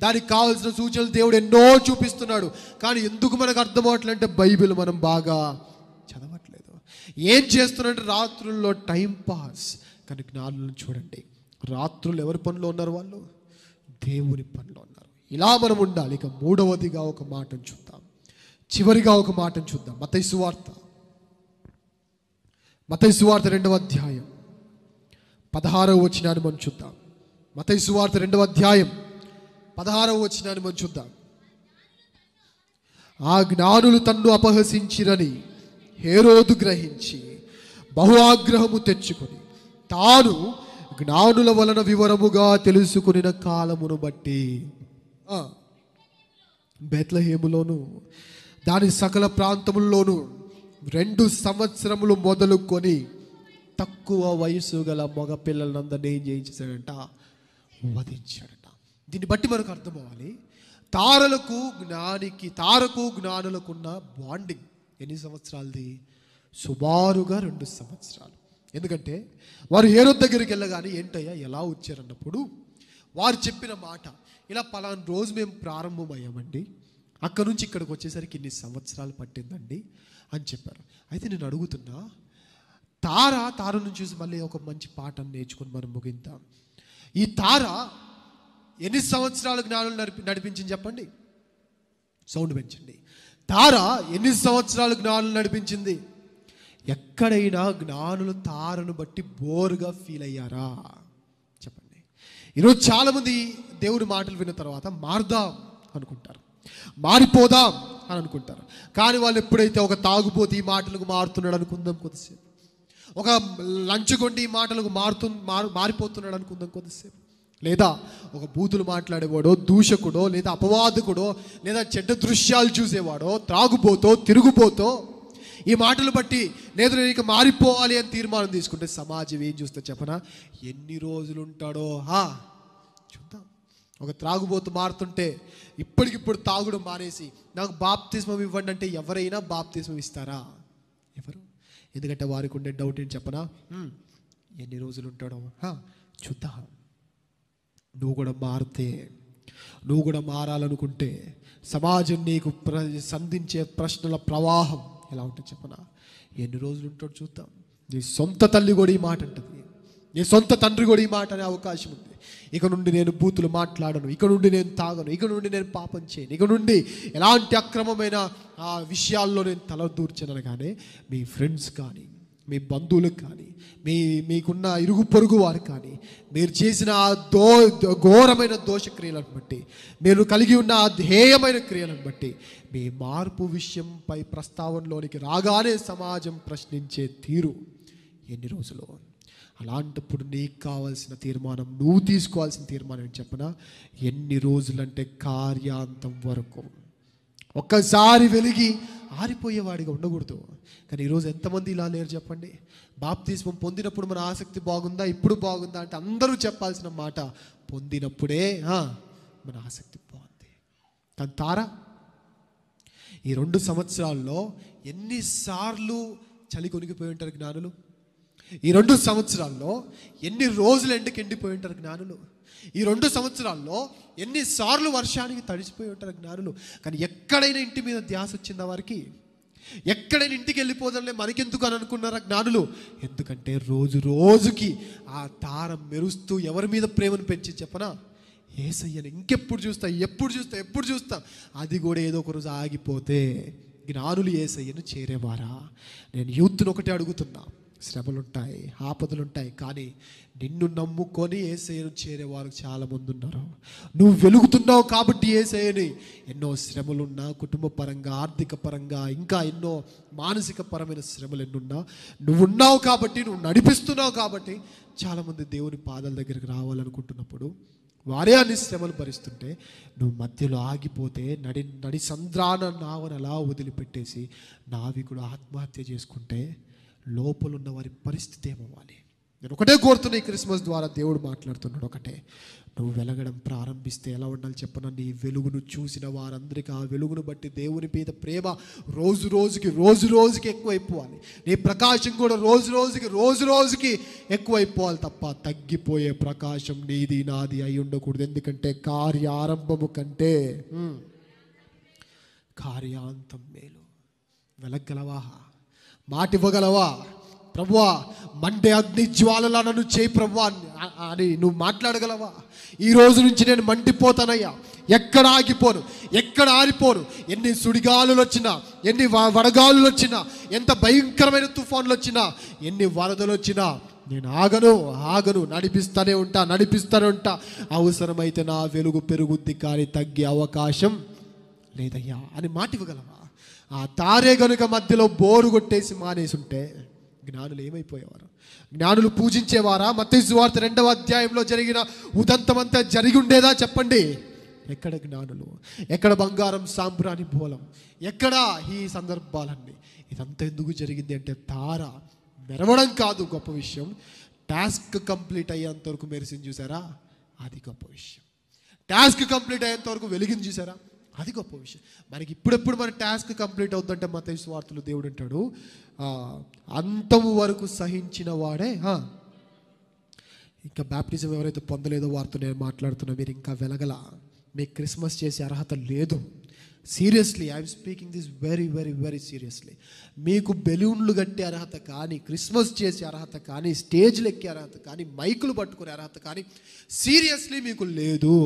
దానికి కావాల్సిన సూచనలు దేవుడు ఎన్నో చూపిస్తున్నాడు. కానీ ఎందుకు మనకు అర్థం అవట్లంటే బైబిల్ మనం బాగా చదవట్లేదు. ఏం చేస్తున్నారంటే రాత్రుల్లో టైం పాస్. కానీ జ్ఞానులను చూడండి, రాత్రులు ఎవరి పనిలో ఉన్నారు? వాళ్ళు దేవుని పనిలో ఉన్నారు. ఇలా మనం ఉండాలి. ఇక మూడవదిగా ఒక మాటను చూద్దాం, చివరిగా ఒక మాటను చూద్దాం. మత్తయి సువార్త 2వ అధ్యాయం 16వ వచనాన్ని మనం చూద్దాం. మత్తయి సువార్త 2వ అధ్యాయం 16వ వచనాన్ని మనం చూద్దాం. ఆ జ్ఞానులు తన్ను అపహసించిరని హేరోదు గ్రహించి బహు ఆగ్రహము తెచ్చుకొని తాను జ్ఞానుల వలన వివరముగా తెలుసుకునిన కాలమును బట్టి బెత్లెహేములోను దాని సకల ప్రాంతముల్లోనూ 2 సంవత్సరములు మొదలుకొని తక్కువ వయసు గల మగ పిల్లలందరినీ ఏం చేయించాడంట, వధించాడట. దీన్ని బట్టి మనకు అర్థం అవ్వాలి, తారకు జ్ఞానులకున్న బాండింగ్ ఎన్ని సంవత్సరాలది? సుమారుగా 2 సంవత్సరాలు. ఎందుకంటే వారు హేరోదు దగ్గరికి వెళ్ళగానే ఏంటయ్యా ఎలా వచ్చారన్నప్పుడు వారు చెప్పిన మాట ఇలా, పలానా రోజు మేము ప్రారంభమయ్యామండి, అక్కడ నుంచి ఇక్కడికి వచ్చేసరికి ఇన్ని సంవత్సరాలు పట్టిందండి అని చెప్పారు. అయితే నేను అడుగుతున్నా, తారను చూసి మళ్ళీ ఒక మంచి పాఠం నేర్చుకుని మనం ముగిద్దాం. ఈ తార ఎన్ని సంవత్సరాలు జ్ఞానులు నడిపించింది చెప్పండి? సౌండ్ పెంచండి. తార ఎన్ని సంవత్సరాలు జ్ఞానులు నడిపించింది? ఎక్కడైనా జ్ఞానులు తారను బట్టి బోరుగా ఫీల్ అయ్యారా చెప్పండి? ఈరోజు చాలామంది దేవుడి మాటలు విన్న తర్వాత మారుదాం అనుకుంటారు, మారిపోదాం అని అనుకుంటారు. కానీ వాళ్ళు ఎప్పుడైతే ఒక తాగుబోతు ఈ మాటలకు మారుతున్నాడు అనుకుందాం కొద్దిసేపు, ఒక లంచగొండి ఈ మాటలకు మారిపోతున్నాడు అనుకుందాం కొద్దిసేపు, లేదా ఒక బూతులు మాట్లాడేవాడో, దూషకుడో, లేదా అపవాదకుడో, లేదా చెడ్డ దృశ్యాలు చూసేవాడో, త్రాగుబోతో, తిరుగుబోతో ఈ మాటలు బట్టి లేదు నేను ఇక మారిపోవాలి అని తీర్మానం తీసుకుంటే సమాజం ఏం చూస్తే చెప్పనా, ఎన్ని రోజులు ఉంటాడో చూద్దాం. ఒక త్రాగుబోతు మారుతుంటే ఇప్పటికిప్పుడు తాగుడు మానేసి నాకు బాప్తిస్మం ఇవ్వండి అంటే ఎవరైనా బాప్తిస్మం ఇస్తారా? ఎవరు? ఎందుకంటే వారికి ఉండే డౌట్ ఏంటి చెప్పనా, ఎన్ని రోజులు ఉంటాడో చూద్దాం. నువ్వు కూడా మారాలనుకుంటే సమాజం నీకు సంధించే ప్రశ్నల ప్రవాహం ఎలా ఉంటుంది చెప్పనా, ఎన్ని రోజులు ఉంటాడో చూద్దాం. నీ సొంత తల్లి కూడా ఈ మాట అంటుంది, నీ సొంత తండ్రి కూడా ఈ మాట అనే అవకాశం ఉంది. ఇక నుండి నేను బూతులు మాట్లాడను, ఇక నుండి నేను తాగను, ఇక నుండి నేను పాపం చేయను, ఇక నుండి ఎలాంటి అక్రమమైన విషయాల్లో నేను తల దూర్చనను. కానీ మీ ఫ్రెండ్స్ కానీ, మీ బంధువులకు కానీ, మీకున్న ఇరుగు పొరుగు వారు కానీ, మీరు చేసిన ఆ ఘోరమైన దోషక్రియలను బట్టి, మీరు కలిగి ఉన్న ఆ ధ్యేయమైన క్రియలను బట్టి మీ మార్పు విషయంపై ప్రస్తావనలోనికి రాగానే సమాజం ప్రశ్నించే తీరు ఎన్ని రోజులు? అలాంటప్పుడు నీకు కావాల్సిన తీర్మానం, నువ్వు తీసుకోవాల్సిన తీర్మానం ఏంటి చెప్పనా? ఎన్ని రోజులంటే కార్యాంతం వరకు. ఒక్కసారి వెలిగి ఆరిపోయేవాడిగా ఉండకూడదు. కానీ ఈరోజు ఎంతమంది ఇలా లేరు చెప్పండి? బాప్తిస్మం పొందినప్పుడు మన ఆసక్తి బాగుందా, ఇప్పుడు బాగుందా అంటే అందరూ చెప్పాల్సిన మాట పొందినప్పుడే మన ఆసక్తి బాగుంది. కానీ తారా ఈ 2 సంవత్సరాల్లో ఎన్నిసార్లు చలి కొనిగిపోయి ఉంటారు జ్ఞానులు? ఈ 2 సంవత్సరాల్లో ఎన్ని రోజులు ఎండకి ఎండిపోయి ఉంటారు జ్ఞానులు? ఈ 2 సంవత్సరాల్లో ఎన్నిసార్లు వర్షానికి తడిసిపోయి ఉంటారు జ్ఞానులు? కానీ ఎక్కడైనా ఇంటి మీద ధ్యాస వచ్చిందా వారికి? ఎక్కడైనా ఇంటికి వెళ్ళిపోదాంలే మనకెందుకు అని అనుకున్నారా జ్ఞానులు? ఎందుకంటే రోజు రోజుకి ఆ తార మెరుస్తూ ఎవరి మీద ప్రేమను పెంచి చెప్పనా? యేసయ్యని ఇంకెప్పుడు చూస్తా, ఎప్పుడు చూస్తా. అది కూడా ఏదో ఒక రోజు ఆగిపోతే జ్ఞానులు యేసయ్యను చేరేవారా? నేను యూత్ను ఒకటే అడుగుతున్నా, శ్రమలుంటాయి, ఆపదలుంటాయి, కానీ నిన్ను నమ్ముకొని యేసయ్యను చేరేవారు చాలామంది ఉన్నారు. నువ్వు వెలుగుతున్నావు కాబట్టి యేసయ్యని, ఎన్నో శ్రమలున్నా, కుటుంబ పరంగా, ఆర్థిక పరంగా, ఇంకా ఎన్నో మానసిక పరమైన శ్రమలు ఎన్నున్నా, నువ్వు ఉన్నావు కాబట్టి, నువ్వు నడిపిస్తున్నావు కాబట్టి చాలామంది దేవుని పాదాల దగ్గరికి రావాలనుకుంటున్నప్పుడు వారే అన్ని శ్రమలు భరిస్తుంటే నువ్వు మధ్యలో ఆగిపోతే, నడి సంద్రాన నావను అలా వదిలిపెట్టేసి నావికుడు ఆత్మహత్య చేసుకుంటే లోపలున్న వారి పరిస్థితి ఏమవ్వాలి? నేను ఒకటే కోరుతున్నా, ఈ క్రిస్మస్ ద్వారా దేవుడు మాట్లాడుతున్నాడు ఒకటే, నువ్వు వెలగడం ప్రారంభిస్తే ఎలా ఉండాలి చెప్పనా? నీ వెలుగును చూసిన వారందరికీ ఆ వెలుగును బట్టి దేవుని మీద ప్రేమ రోజు రోజుకి ఎక్కువైపోవాలి. నీ ప్రకాశం కూడా రోజు రోజుకి ఎక్కువైపోవాలి తప్ప తగ్గిపోయే ప్రకాశం నీది నాది అయి ఉండకూడదు. ఎందుకంటే కార్యారంభము కంటే కార్యాంతం మేలు. వెలగలవా? మాట ఇవ్వగలవా? ప్రభువా, మండే అగ్ని జ్వాలలా నన్ను చేయి ప్రభువా అని నువ్వు మాట్లాడగలవా? ఈ రోజు నుంచి నేను మండిపోతానయ్యా, ఎక్కడ ఆగిపోను, ఎక్కడ ఆరిపోను. ఎన్ని సుడిగాలులు వచ్చినా, ఎన్ని వడగాలులు వచ్చినా, ఎంత భయంకరమైన తుఫాన్లు వచ్చినా, ఎన్ని వరదలు వచ్చినా నేను ఆగను. నడిపిస్తూనే ఉంటా. అవసరమైతే నా వెలుగు పెరుగుద్ది, కానీ తగ్గే అవకాశం లేదయ్యా అని మాట ఇవ్వగలవా? ఆ తారే గనుక మధ్యలో బోరు కొట్టేసి మానేసి ఉంటే జ్ఞానులు ఏమైపోయేవారు? జ్ఞానులు పూజించేవారా? మత్తయి సువార్త 2వ అధ్యాయంలో జరిగిన ఉదంతమంతా జరిగి ఉండేదా చెప్పండి? ఎక్కడ జ్ఞానులు? ఎక్కడ బంగారం సాంబ్రాణి బోలం? ఎక్కడ ఈ సందర్భాలన్నీ? ఇదంతా ఎందుకు జరిగింది అంటే తార మెరవడం కాదు గొప్ప విషయం, టాస్క్ కంప్లీట్ అయ్యేంత వరకు మెరిసింది చూసారా, అది గొప్ప విషయం. టాస్క్ కంప్లీట్ అయ్యేంత వరకు వెలిగింది చూసారా, అది గొప్ప విషయం. మనకి ఇప్పుడెప్పుడు మన టాస్క్ కంప్లీట్ అవుతుందంటే మత్తయి సువార్తలో దేవుడు అంటాడు, అంతము వరకు సహించిన వాడే. ఇంకా బ్యాప్టిజం ఎవరైతే పొందలేదో వారితో నేను మాట్లాడుతున్నా, మీరు ఇంకా వెలగల, మీకు క్రిస్మస్ చేసే అర్హత లేదు. Seriously I'm speaking this very very very seriously. మీకు బెలూన్లు కట్టే అర్హత కానీ, క్రిస్మస్ చేసే అర్హత కానీ, స్టేజ్లు ఎక్కే అర్హత కానీ, మైకులు పట్టుకునే అర్హత కానీ సీరియస్లీ మీకు లేదు.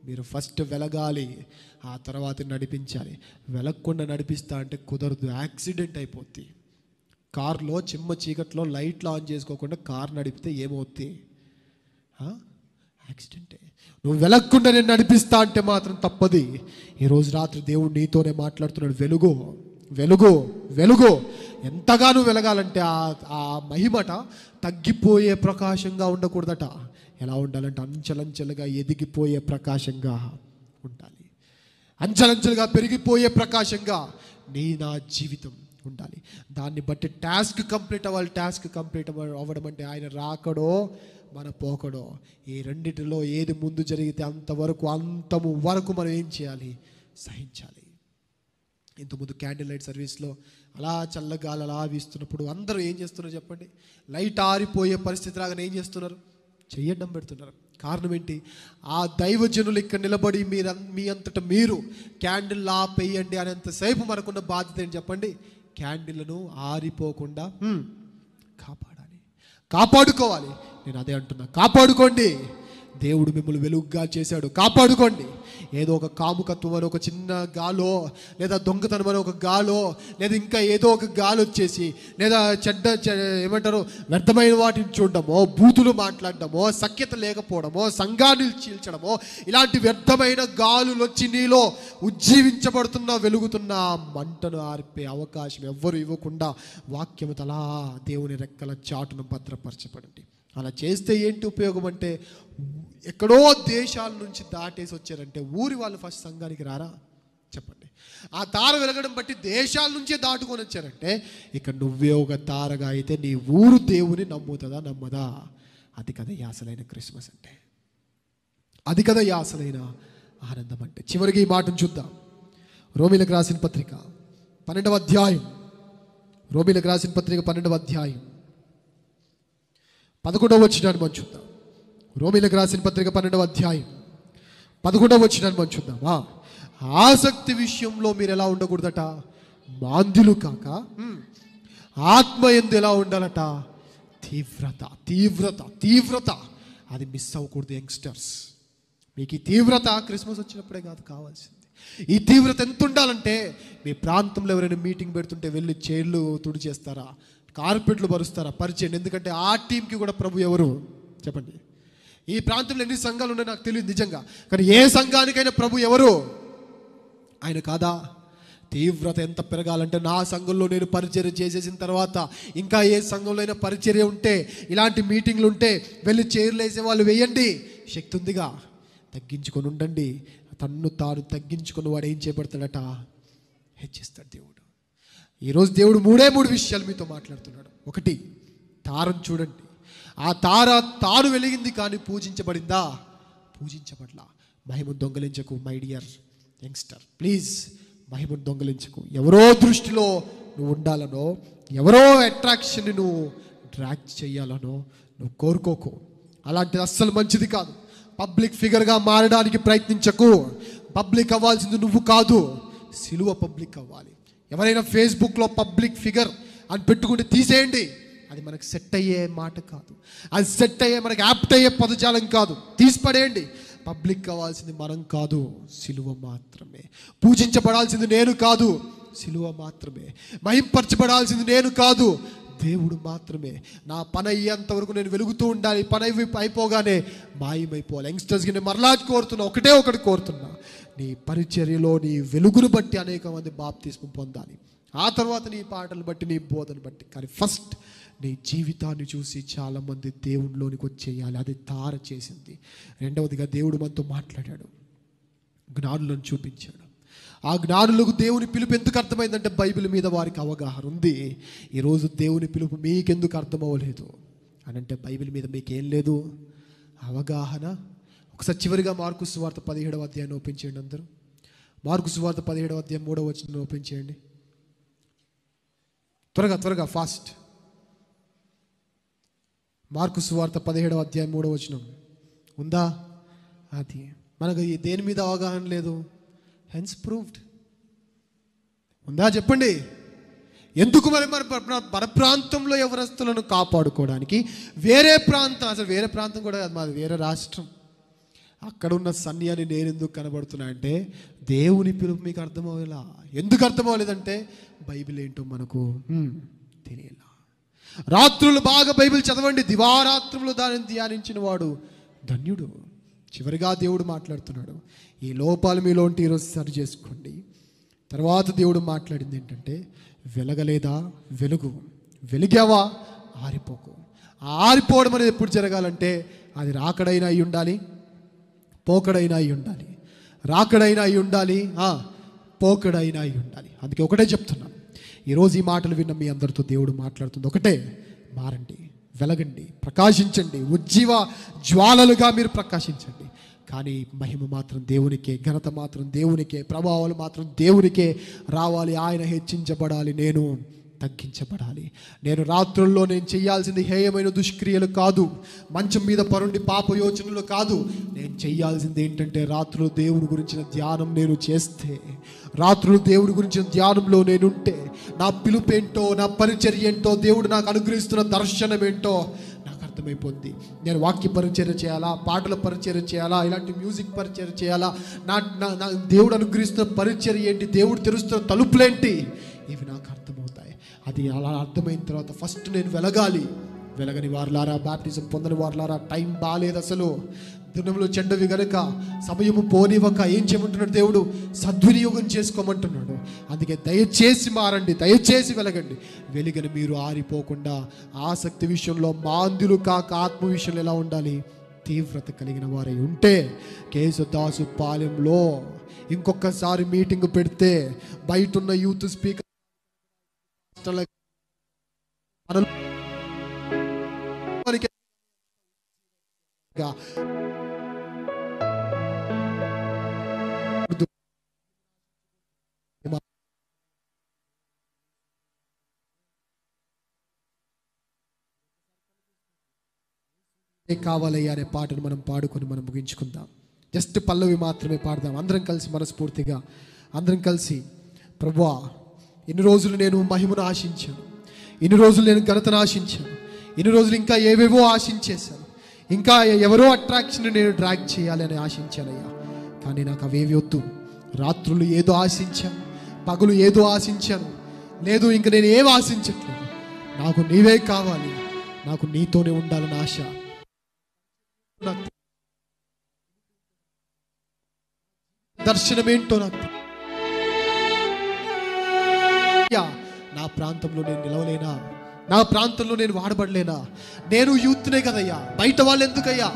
మీరు ఫస్ట్ వెలగాలి, ఆ తర్వాత నడిపించాలి. వెలగకుండా నడిపిస్తా అంటే కుదరదు, యాక్సిడెంట్ అయిపోద్ది. కార్లో చిమ్మ చీకట్లో లైట్లు ఆన్ చేసుకోకుండా కార్ నడిపితే ఏమవుద్ది? యాక్సిడెంటే. నువ్వు వెలగకుండా నేను నడిపిస్తా అంటే మాత్రం తప్పది. ఈరోజు రాత్రి దేవుడు నీతోనే మాట్లాడుతున్నాడు, వెలుగు వెలుగు వెలుగు. ఎంతగానో వెలగాలంటే ఆ మహిమట తగ్గిపోయే ప్రకాశంగా ఉండకూడదట. ఎలా ఉండాలంటే అంచెలంచెలుగా ఎదిగిపోయే ప్రకాశంగా ఉండాలి. అంచెలంచెలుగా పెరిగిపోయే ప్రకాశంగా నా జీవితం ఉండాలి. దాన్ని బట్టి టాస్క్ కంప్లీట్ అవ్వాలి. టాస్క్ కంప్లీట్ అవ్వడం అంటే ఆయన రాకడో మన పోకడో, ఈ రెండిటిలో ఏది ముందు జరిగితే అంతము వరకు మనం ఏం చేయాలి? సహించాలి. ఇంతకుముందు క్యాండిల్ లైట్ సర్వీస్లో అలా చల్లగాలి అలా వీస్తున్నప్పుడు అందరూ ఏం చేస్తున్నారు చెప్పండి? లైట్ ఆరిపోయే పరిస్థితి లాగానే ఏం చేస్తున్నారు? చెయ్యడం పెడుతున్నారు. కారణం ఏంటి? ఆ దైవజనులు ఇక్కడ నిలబడి మీ అంతటా మీరు క్యాండిల్ ఆపేయండి అనేంతసేపు మనకున్న బాధ్యత ఏంటి చెప్పండి? క్యాండిల్ను ఆరిపోకుండా కాపాడాలి, కాపాడుకోవాలి. నేను అదే అంటున్నా, కాపాడుకోండి. దేవుడు మిమ్మల్ని వెలుగుగా చేశాడు. కాపాడుకోండి. ఏదో ఒక కాముకత్వం అని ఒక చిన్న గాలో, లేదా దొంగతనం అని ఒక గాలో, లేదా ఇంకా ఏదో ఒక గాలి వచ్చేసి, లేదా ఏమంటారు వ్యర్థమైన వాటిని చూడడమో, బూతులు మాట్లాడడమో, సఖ్యత లేకపోవడమో, సంఘాన్ని చీల్చడమో, ఇలాంటి వ్యర్థమైన గాలులు వచ్చి నీలో ఉజ్జీవించబడుతున్న వెలుగుతున్న మంటను ఆర్పే అవకాశం ఎవ్వరు ఇవ్వకుండా వాక్యము తలా దేవుని రెక్కల చాటును భద్రపరచబడండి. అలా చేస్తే ఏంటి ఉపయోగం అంటే, ఎక్కడో దేశాల నుంచి దాటేసి వచ్చారంటే ఊరి వాళ్ళు ఫస్ట్ సంఘానికి రారా చెప్పండి? ఆ తార వెలగడం బట్టి దేశాల నుంచే దాటుకొని వచ్చారంటే, ఇక నువ్వే ఒక తారగా అయితే నీ ఊరు దేవుని నమ్ముతుందా నమ్మదా? అది కదా యాసలైన క్రిస్మస్ అంటే, అది కదా యాసలైన ఆనందం అంటే. చివరికి ఈ మాటను చూద్దాం. రోమీలకు రాసిన పత్రిక 12వ అధ్యాయం, రోమీలకు రాసిన పత్రిక 12వ అధ్యాయం 11వ వచనాన్ని మనం చూద్దాం. రోమీలకు రాసిన పత్రిక 12వ అధ్యాయం 11వ వచనాన్ని మనం చూద్దాం. ఆసక్తి విషయంలో మీరు ఎలా ఉండకూడదట? మాంద్యులు కాక ఆత్మ యందు ఎలా ఉండాలట? తీవ్రత తీవ్రత తీవ్రత. అది మిస్ అవ్వకూడదు యంగ్స్టర్స్. మీకు ఈ తీవ్రత క్రిస్మస్ వచ్చినప్పుడే కాదు కావాల్సింది. ఈ తీవ్రత ఎంత ఉండాలంటే, మీ ప్రాంతంలో ఎవరైనా మీటింగ్ పెడుతుంటే వెళ్ళి చైర్లు తుడిచేస్తారా, కార్పెట్లు పరుస్తారా? పరిచయం. ఎందుకంటే ఆ టీంకి కూడా ప్రభు ఎవరు చెప్పండి? ఈ ప్రాంతంలో ఎన్ని సంఘాలు ఉన్నాయో నాకు తెలియదు నిజంగా, కానీ ఏ సంఘానికైనా ప్రభు ఎవరు? ఆయన కాదా? తీవ్రత ఎంత పెరగాలంటే, నా సంఘంలో నేను పరిచర్య చేసేసిన తర్వాత ఇంకా ఏ సంఘంలో అయినా పరిచర్య ఉంటే, ఇలాంటి మీటింగ్లు ఉంటే వెళ్ళి చైర్లు వేసే వాళ్ళు వేయండి. శక్తి ఉందిగా, తగ్గించుకొని ఉండండి. తన్ను తాను తగ్గించుకొని వాడు ఏం చేపడతాడట? హెచ్చిస్తాడు దేవుడు. ఈరోజు దేవుడు మూడు విషయాలు మీతో మాట్లాడుతున్నాడు. ఒకటి, తారను చూడండి. ఆ తార తాను వెలిగింది కానీ పూజించబడిందా? పూజించబడలా. మహిమను దొంగలించకు మై డియర్ యంగ్స్టర్, ప్లీజ్. మహిమను దొంగలించకు. ఎవరో దృష్టిలో నువ్వు ఉండాలనో, ఎవరో అట్రాక్షన్ని నువ్వు డ్రాక్ చేయాలనో నువ్వు కోరుకోకు. అలాంటిది అస్సలు మంచిది కాదు. పబ్లిక్ ఫిగర్గా మారడానికి ప్రయత్నించకు. పబ్లిక్ అవ్వాల్సింది నువ్వు కాదు, సిలువ పబ్లిక్ అవ్వాలి. ఎవరైనా ఫేస్బుక్లో పబ్లిక్ ఫిగర్ అని పెట్టుకుంటే తీసేయండి. అది మనకు సెట్ అయ్యే మాట కాదు, అది సెట్ అయ్యే మనకు యాప్ట్ అయ్యే పదజాలం కాదు. తీసిపడేయండి. పబ్లిక్ కావాల్సింది మనం కాదు, సిలువ మాత్రమే. పూజించబడాల్సింది నేను కాదు, సిలువ మాత్రమే. మహింపరచబడాల్సింది నేను కాదు, దేవుడు మాత్రమే. నా పని అయ్యేంత వరకు నేను వెలుగుతూ ఉండాలి. పని అయిపోగానే మాయమైపోవాలి. యంగ్స్టర్స్కి నేను మరలా కోరుతున్నా, ఒకటి కోరుతున్నా, నీ పరిచర్యలో నీ వెలుగును బట్టి అనేక మంది బాప్తిస్మం పొందాలి. ఆ తర్వాత నీ పాటలు బట్టి, నీ బోధను బట్టి. కానీ ఫస్ట్ నీ జీవితాన్ని చూసి చాలామంది దేవునిలోనికి వచ్చేయాలి. అది తార చేసింది. రెండవదిగా దేవుడు మనతో మాట్లాడాడు, జ్ఞానులను చూపించాడు. ఆ జ్ఞానులకు దేవుని పిలుపు ఎందుకు అర్థమైందంటే, బైబిల్ మీద వారికి అవగాహన ఉంది. ఈరోజు దేవుని పిలుపు మీకెందుకు అర్థం అవ్వలేదు అని అంటే, బైబిల్ మీద మీకేం లేదు అవగాహన. ఒకసారి చివరిగా మార్కు సువార్త 17వ అధ్యాయాన్ని ఓపెన్ చేయండి అందరూ. మార్కు సువార్త 17వ అధ్యాయం 3వ వచనం ఓపెన్ చేయండి. త్వరగా ఫాస్ట్. మార్కు సువార్త 17వ అధ్యాయం 3వ వచనం ఉందా? అది మనకు దేని మీద అవగాహన లేదు. Hence proved. ఉందా చెప్పండి? ఎందుకు? మన ప్రాంతంలో యవనస్తులను కాపాడుకోవడానికి వేరే ప్రాంతం, అసలు వేరే ప్రాంతం కూడా కాదు, మాది వేరే రాష్ట్రం, అక్కడ ఉన్న సన్యాన్ని నేను ఎందుకు కనబడుతున్నా అంటే, దేవుని పిలుపు మీకు అర్థమయ్యేలా. ఎందుకు అర్థమవ్వలేదంటే, బైబిల్ ఏంటో మనకు తెలియలా. రాత్రులు బాగా బైబిల్ చదవండి, దివారాత్రులు దానిని ధ్యానించిన వాడు ధన్యుడు. చివరిగా దేవుడు మాట్లాడుతున్నాడు, ఈ లోపాలు మీలో ఉంటే ఈరోజు సరి చేసుకోండి. తర్వాత దేవుడు మాట్లాడింది ఏంటంటే, వెలగలేదా? వెలుగు. వెలిగావా? ఆరిపోకు. ఆరిపోవడం అనేది ఎప్పుడు జరగాలంటే, అది రాకడైనా అయి ఉండాలి, పోకడైనా అయి ఉండాలి. రాకడైనా అయి ఉండాలి, పోకడైనా అయి ఉండాలి. అందుకే ఒకటే చెప్తున్నాను, ఈరోజు ఈ మాటలు విన్న మీ అందరితో దేవుడు మాట్లాడుతుంది ఒకటే: మారండి, వెలగండి, ప్రకాశించండి, ఉజ్జీవ జ్వాలలుగా మీరు ప్రకాశించండి. కానీ మహిమ మాత్రం దేవునికే, ఘనత మాత్రం దేవునికే, ప్రభావాలు మాత్రం దేవునికే రావాలి. ఆయన హెచ్చించబడాలి, నేను తగ్గించబడాలి. నేను రాత్రుల్లో నేను చేయాల్సింది హేయమైన దుష్క్రియలు కాదు, మంచం మీద పరుండి పాప యోచనలు కాదు. నేను చేయాల్సింది ఏంటంటే, రాత్రులు దేవుని గురించిన ధ్యానం నేను చేస్తే, రాత్రులు దేవుడి గురించిన ధ్యానంలో నేనుంటే, నా పిలుపేంటో, నా పరిచర్య ఏంటో, దేవుడు నాకు అనుగ్రహిస్తున్న దర్శనం ఏంటో నాకు అర్థమైపోద్ది. నేను వాక్య పరిచర్య చేయాలా, పాటల పరిచర్య చేయాలా, ఇలాంటి మ్యూజిక్ పరిచర్య చేయాలా, నా దేవుడు అనుగ్రహిస్తున్న పరిచర్య ఏంటి, దేవుడు తెరుస్తున్న తలుపులేంటి, ఇవి నాకు అర్థమవుతాయి. అది అలా అర్థమైన తర్వాత ఫస్ట్ నేను వెలగని వారులారా, బాప్టిజం పొందని వారులారా, టైం బాగాలేదు అసలు, దినములు చెడ్డవి గనక సమయము పోనివ్వక ఏం చేయమంటున్నాడు దేవుడు, సద్వినియోగం చేసుకోమంటున్నాడు. అందుకే దయచేసి మారండి, దయచేసి వెలగండి. వెలుగని మీరు ఆరిపోకుండా ఆసక్తి విషయంలో మాంద్యులు కాక ఆత్మ విషయంలో ఎలా ఉండాలి, తీవ్రత కలిగిన వారై ఉంటే కేశదాసు పాలెంలో ఇంకొకసారి మీటింగ్ పెడితే బయట ఉన్న యూత్ స్పీకర్ కావాలయ్యా అనే పాటను మనం పాడుకొని మనం ముగించుకుందాం. జస్ట్ పల్లవి మాత్రమే పాడదాం అందరం కలిసి, మనస్ఫూర్తిగా అందరం కలిసి. ప్రభువా, ఇన్ని రోజులు నేను మహిమను ఆశించాను, ఇన్ని రోజులు నేను ఘనతను ఆశించాను, ఇన్ని రోజులు ఇంకా ఏవేవో ఆశించేశాను, ఇంకా ఎవరో అట్రాక్షన్ నేను డ్రాగ్ చేయాలి అని ఆశించానయ్యా. కానీ నాకు అవేవి వద్దు. రాత్రులు ఏదో ఆశించాను, పగలు ఏదో ఆశించాను, లేదు ఇంక నేను ఏం ఆశించట్లేదు. నాకు నీవే కావాలి, నాకు నీతోనే ఉండాలని ఆశ. దర్శనమేంటో నాకు, నా ప్రాంతంలో నేను నిలవలేనా, నా ప్రాంతంలో నేను వాడబడలేనా, నేను యూత్నే కదయ్యా, బయట వాళ్ళు ఎందుకయ్యా,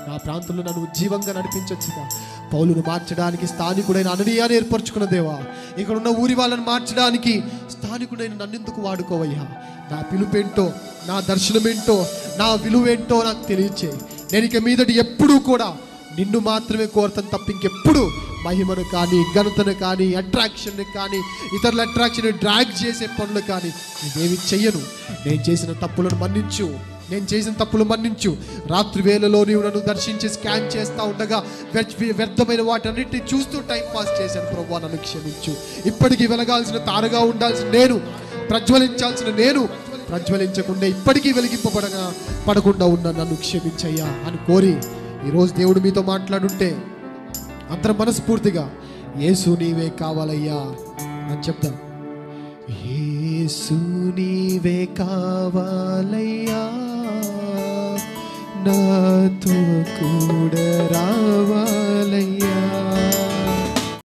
నా ప్రాంతంలో నన్ను ఉజ్జీవంగా నడిపించొచ్చుగా. పౌలును మార్చడానికి స్థానికుడైన అననీయాన్ని ఏర్పరచుకున్న దేవా, ఇక్కడ ఉన్న ఊరి వాళ్ళని మార్చడానికి స్థానికుడైన నన్నెందుకు వాడుకోవయ్యా. నా పిలుపేంటో, నా దర్శనమేంటో, నా విలువేంటో నాకు తెలియచేయి. నేను ఇక మీదటి ఎప్పుడూ కూడా నిన్ను మాత్రమే కోరతాను తప్ప ఇంకెప్పుడు మహిమను కానీ, ఘనతను కానీ, అట్రాక్షన్ని కానీ, ఇతరుల అట్రాక్షన్ డ్రాగ్ చేసే పనులు కానీ ఇవేమి చెయ్యను. నేను చేసిన తప్పులను మన్నించు. రాత్రి వేళలో నీవు నన్ను దర్శించి స్కాన్ చేస్తూ ఉండగా వ్యర్థమైన వాటన్నిటిని చూస్తూ టైం పాస్ చేశాను. ప్రభువా, నన్ను క్షమించు. ఇప్పటికీ వెలగాల్సిన తారగా ఉండాల్సిన నేను, ప్రజ్వలించాల్సిన నేను ప్రజ్వలించకుండా ఇప్పటికీ పడకుండా ఉన్న నన్ను క్షమించయ్యా అని కోరి ఈరోజు దేవుడు మీతో మాట్లాడుంటే అందరం మనస్ఫూర్తిగా యేసు నీవే కావాలయ్యా అని చెప్తాం. యేసు నీవే కావాలయ్యా, నాతో కూడా